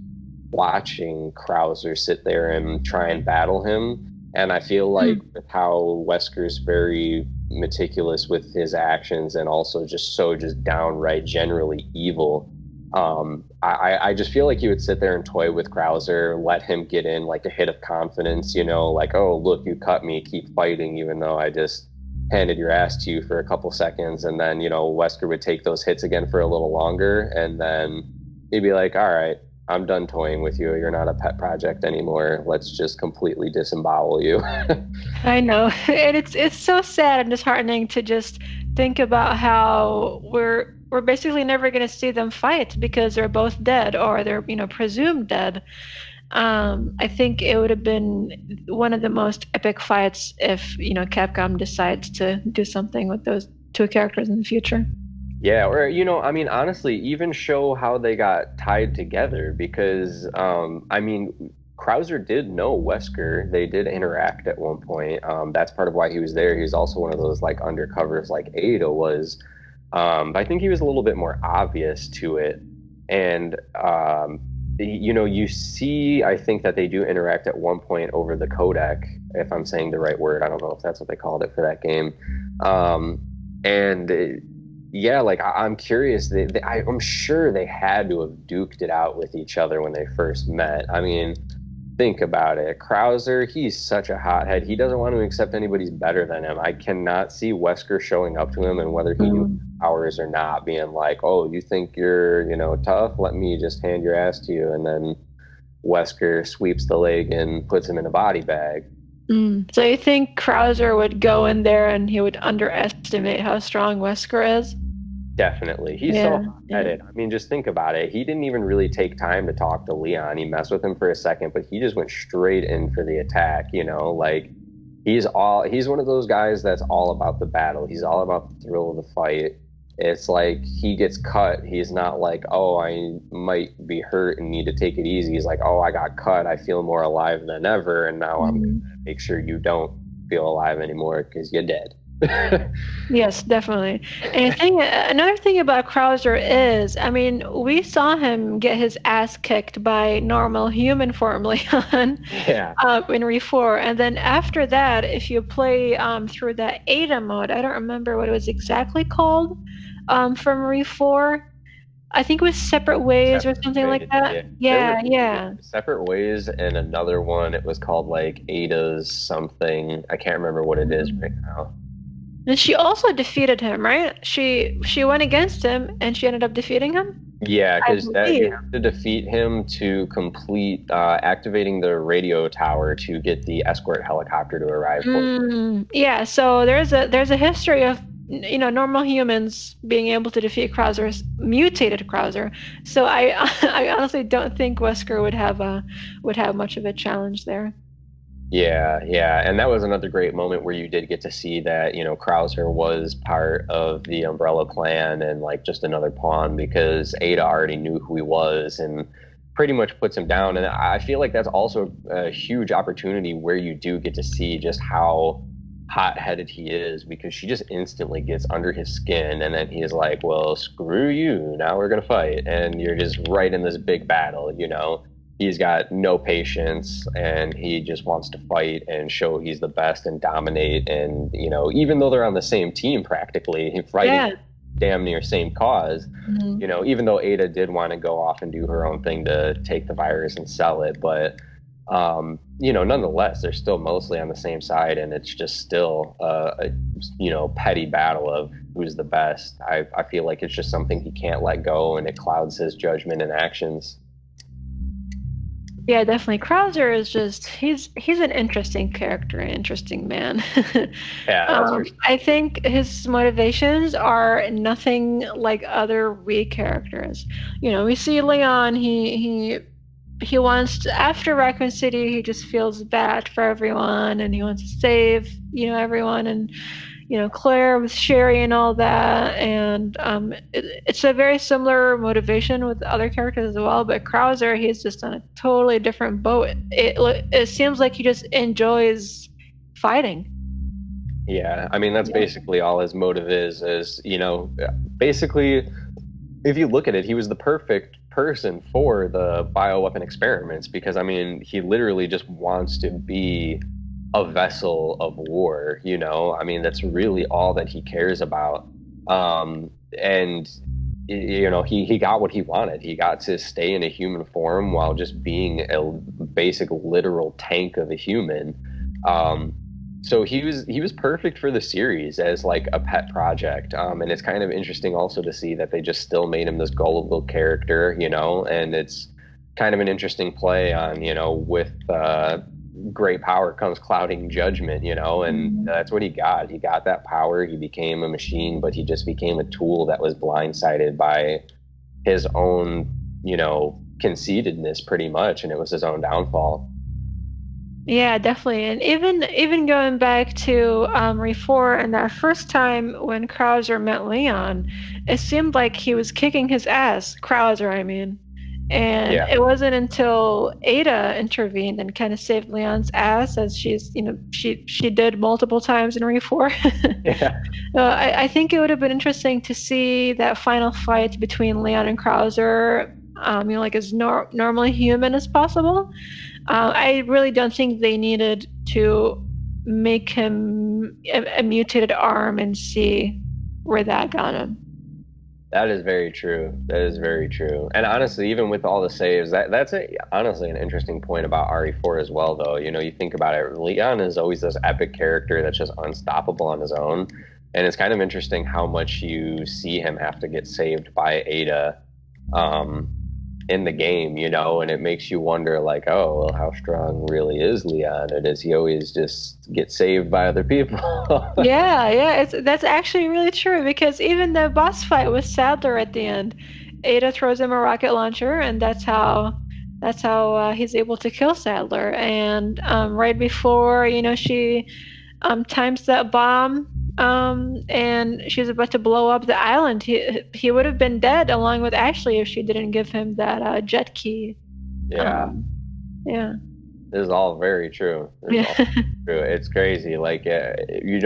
Speaker 1: watching Krauser sit there and try and battle him. And I feel like with how Wesker's very meticulous with his actions and also just downright generally evil, I just feel like he would sit there and toy with Krauser, let him get in like a hit of confidence, like, oh, look, you cut me, keep fighting, even though I just handed your ass to you for a couple seconds. And then, Wesker would take those hits again for a little longer. And then he'd be like, all right, I'm done toying with you. You're not a pet project anymore. Let's just completely disembowel you.
Speaker 2: I know. And it's so sad and disheartening to just think about how we're basically never going to see them fight because they're both dead or they're, presumed dead. I think it would have been one of the most epic fights if, Capcom decides to do something with those two characters in the future.
Speaker 1: Yeah, or I mean, honestly, even show how they got tied together because I mean, Krauser did know Wesker. They did interact at one point. That's part of why he was there. He was also one of those like undercovers like Ada was. But I think he was a little bit more obvious to it. And you see, I think that they do interact at one point over the codec, if I'm saying the right word. I don't know if that's what they called it for that game. And yeah, like I'm curious. I'm sure they had to have duked it out with each other when they first met. I mean, think about it. Krauser, he's such a hothead. He doesn't want to accept anybody's better than him. I cannot see Wesker showing up to him and whether he knew powers or not, being like, "Oh, you think you're, tough? Let me just hand your ass to you." And then Wesker sweeps the leg and puts him in a body bag.
Speaker 2: So you think Krauser would go in there and he would underestimate how strong Wesker is?
Speaker 1: Definitely. He's so hot-headed. I mean, just think about it. He didn't even really take time to talk to Leon. He messed with him for a second, but he just went straight in for the attack, like he's one of those guys that's all about the battle. He's all about the thrill of the fight. It's like he gets cut. He's not like, oh, I might be hurt and need to take it easy. He's like, oh, I got cut. I feel more alive than ever, and now I'm gonna make sure you don't feel alive anymore because you're dead.
Speaker 2: Yes, definitely. And another thing about Krauser is, I mean, we saw him get his ass kicked by normal human form Leon
Speaker 1: Yeah.
Speaker 2: In Re4. And then after that, if you play through that Ada mode, I don't remember what it was exactly called from Re4. I think it was Separate Ways or something like that. Yeah.
Speaker 1: Separate Ways, and another one, it was called like Ada's something. I can't remember what it is right now.
Speaker 2: And she also defeated him, right? She went against him and she ended up defeating him,
Speaker 1: Yeah,
Speaker 2: I
Speaker 1: because that you
Speaker 2: believe.
Speaker 1: have to defeat him to complete activating the radio tower to get the escort helicopter to arrive for you.
Speaker 2: Yeah, so there's a history of normal humans being able to defeat Krauser's mutated Krauser. So I I honestly don't think Wesker would have much of a challenge there.
Speaker 1: Yeah, yeah, and that was another great moment where you did get to see that, Krauser was part of the Umbrella Clan and like just another pawn because Ada already knew who he was and pretty much puts him down. And I feel like that's also a huge opportunity where you do get to see just how hot-headed he is because she just instantly gets under his skin and then he's like, "Well, screw you. Now we're gonna fight." And you're just right in this big battle. He's got no patience and he just wants to fight and show he's the best and dominate. And, even though they're on the same team practically, fighting
Speaker 2: Yeah.
Speaker 1: damn near same cause,
Speaker 2: Mhm.
Speaker 1: even though Ada did want to go off and do her own thing to take the virus and sell it, but, nonetheless, they're still mostly on the same side. And it's just still petty battle of who's the best. I feel like it's just something he can't let go and it clouds his judgment and actions.
Speaker 2: Yeah, definitely. Krauser is just he's an interesting character, an interesting man.
Speaker 1: Yeah, that's for
Speaker 2: I think his motivations are nothing like other weak characters. We see Leon, he wants to, after Raccoon City, he just feels bad for everyone and he wants to save, everyone and Claire with Sherry and all that. And it's a very similar motivation with other characters as well. But Krauser, he's just on a totally different boat. It seems like he just enjoys fighting.
Speaker 1: Yeah, I mean that's
Speaker 2: Yeah.
Speaker 1: basically all his motive is, basically if you look at it, he was the perfect person for the bioweapon experiments because I mean, he literally just wants to be a vessel of war. I mean, that's really all that he cares about. And he got what he wanted. He got to stay in a human form while just being a basic literal tank of a human. Um, so he was perfect for the series as like a pet project. And it's kind of interesting also to see that they just still made him this gullible character, and it's kind of an interesting play on, with great power comes clouding judgment, and
Speaker 2: Mhm.
Speaker 1: that's what he got. He got that power. He became a machine, but he just became a tool that was blindsided by his own, conceitedness pretty much, and it was his own downfall.
Speaker 2: Yeah, definitely. And even going back to Re4 and that first time when Krauser met Leon, it seemed like he was kicking his ass, Krauser, I mean. And
Speaker 1: Yeah.
Speaker 2: it wasn't until Ada intervened and kind of saved Leon's ass, as she did multiple times in Re4.
Speaker 1: Yeah.
Speaker 2: I think it would have been interesting to see that final fight between Leon and Krauser, like as normally human as possible. I really don't think they needed to make him a mutated arm and see where that got him.
Speaker 1: That is very true. That is very true. And honestly, even with all the saves, honestly an interesting point about RE4 as well, though. You think about it, Leon is always this epic character that's just unstoppable on his own. And it's kind of interesting how much you see him have to get saved by Ada um, in the game, and it makes you wonder, like, oh, well, how strong really is Leon? Or does he always just get saved by other people?
Speaker 2: Yeah, yeah, that's actually really true because even the boss fight with Sadler at the end, Ada throws him a rocket launcher, and that's how he's able to kill Sadler. And right before she times that bomb, and she's about to blow up the island, he would have been dead along with Ashley if she didn't give him that jet key.
Speaker 1: Yeah.
Speaker 2: Um, yeah.
Speaker 1: This is all very true. This is
Speaker 2: Yeah.
Speaker 1: all true. It's crazy. Like, you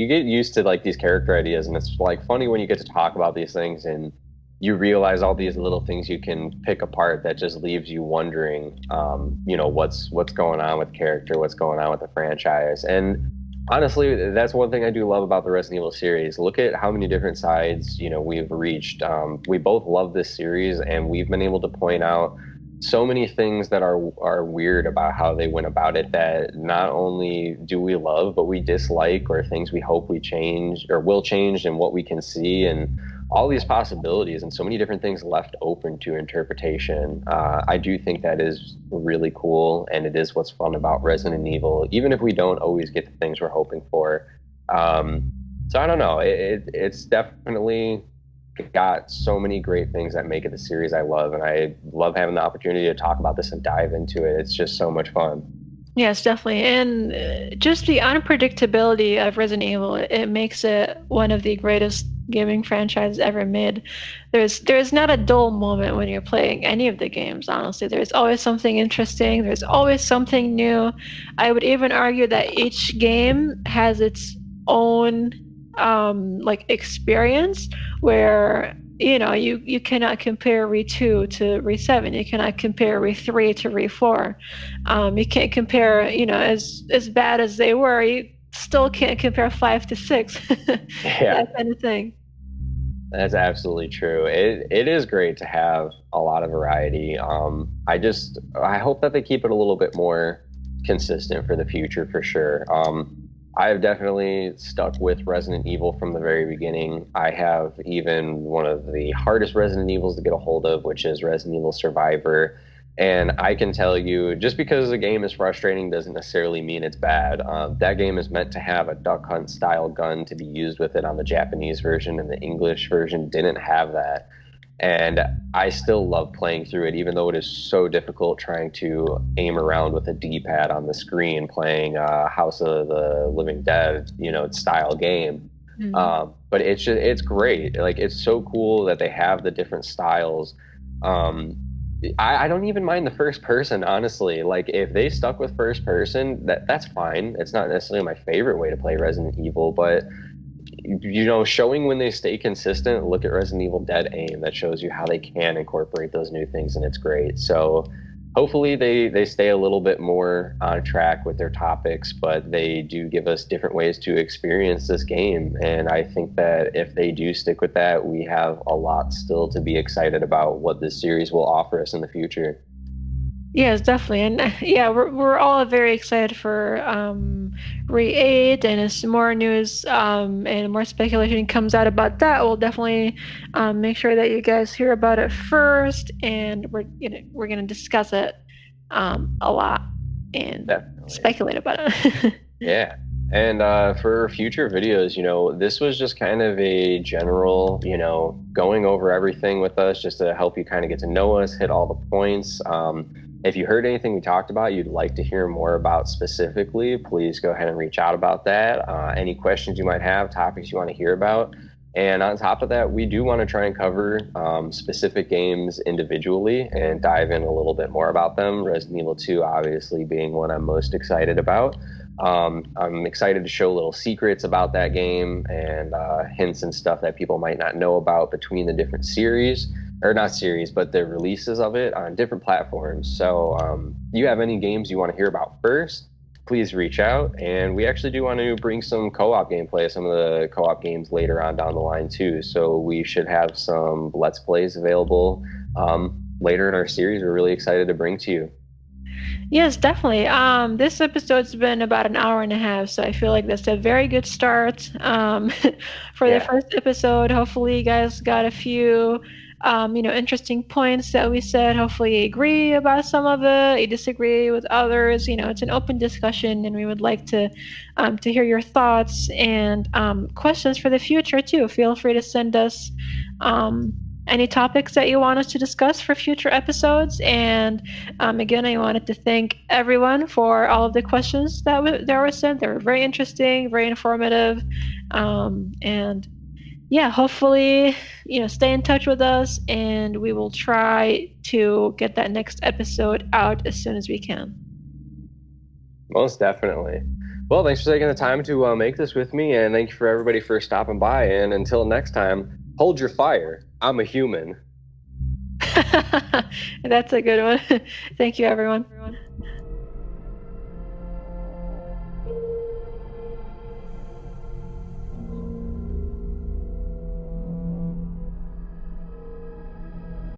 Speaker 1: get used to like these character ideas, and it's like funny when you get to talk about these things and you realize all these little things you can pick apart that just leaves you wondering, what's going on with character, what's going on with the franchise. And honestly, that's one thing I do love about the Resident Evil series. Look at how many different sides, we've reached. We both love this series, and we've been able to point out so many things that are weird about how they went about it that not only do we love, but we dislike, or things we hope we change or will change, and what we can see, and all these possibilities, and so many different things left open to interpretation. I do think that is really cool, and it is what's fun about Resident Evil, even if we don't always get the things we're hoping for. Um, so I don't know. It's definitely got so many great things that make it the series I love, and I love having the opportunity to talk about this and dive into it. It's just so much fun.
Speaker 2: Yes, definitely. And just the unpredictability of Resident Evil, it makes it one of the greatest gaming franchises ever made. There's not a dull moment when you're playing any of the games, honestly. There's always something interesting, there's always something new. I would even argue that each game has its own like experience where you cannot compare Re2 to Re7. You cannot compare Re3 to Re4. You can't compare, as bad as they were, you still can't compare 5 to 6.
Speaker 1: Yeah,
Speaker 2: That kind of thing.
Speaker 1: that's absolutely true. It is great to have a lot of variety. I hope that they keep it a little bit more consistent for the future for sure. I have definitely stuck with Resident Evil from the very beginning. I have even one of the hardest Resident Evils to get a hold of, which is Resident Evil Survivor. And I can tell you, just because a game is frustrating doesn't necessarily mean it's bad. That game is meant to have a duck hunt style gun to be used with it on the Japanese version, and the English version didn't have that. And I still love playing through it, even though it is so difficult trying to aim around with a D-pad on the screen, playing House of the Living Dead, style game.
Speaker 2: Mm.
Speaker 1: But it's great. Like, it's so cool that they have the different styles. Um, I don't even mind the first person, honestly. Like, if they stuck with first person, that's fine. It's not necessarily my favorite way to play Resident Evil, but showing when they stay consistent. Look at Resident Evil Dead Aim. That shows you how they can incorporate those new things, and it's great. So hopefully they stay a little bit more on track with their topics, but they do give us different ways to experience this game. And I think that if they do stick with that, we have a lot still to be excited about what this series will offer us in the future.
Speaker 2: Yes, definitely. And yeah, we're all very excited for RE8, and as more news and more speculation comes out about that, we'll definitely make sure that you guys hear about it first, and we're gonna discuss it a lot and
Speaker 1: Definitely.
Speaker 2: speculate about it.
Speaker 1: Yeah. And for future videos, this was just kind of a general, going over everything with us just to help you kind of get to know us, hit all the points. If you heard anything we talked about you'd like to hear more about specifically, please go ahead and reach out about that. Any questions you might have, topics you want to hear about. And on top of that, we do want to try and cover specific games individually and dive in a little bit more about them. Resident Evil 2, obviously, being one I'm most excited about. I'm excited to show little secrets about that game and hints and stuff that people might not know about between the different series, or not series, but the releases of it on different platforms. So, you have any games you want to hear about first? Please reach out. And we actually do want to bring some co-op gameplay of some of the co-op games later on down the line too. So we should have some Let's Plays available later in our series. We're really excited to bring to you.
Speaker 2: Yes, definitely. This episode's been about an hour and a half, so I feel like that's a very good start for the
Speaker 1: Yeah,
Speaker 2: first episode. Hopefully, you guys got a few, interesting points that we said. Hopefully, you agree about some of it, you disagree with others. It's an open discussion, and we would like to hear your thoughts and questions for the future too. Feel free to send us um, any topics that you want us to discuss for future episodes. And again, I wanted to thank everyone for all of the questions that were sent. They were very interesting, very informative, and yeah, hopefully, stay in touch with us, and we will try to get that next episode out as soon as we can.
Speaker 1: most definitely. Well, thanks for taking the time to make this with me, and thank you for everybody for stopping by. And until next time, hold your fire. I'm a human.
Speaker 2: That's a good one. Thank you, everyone.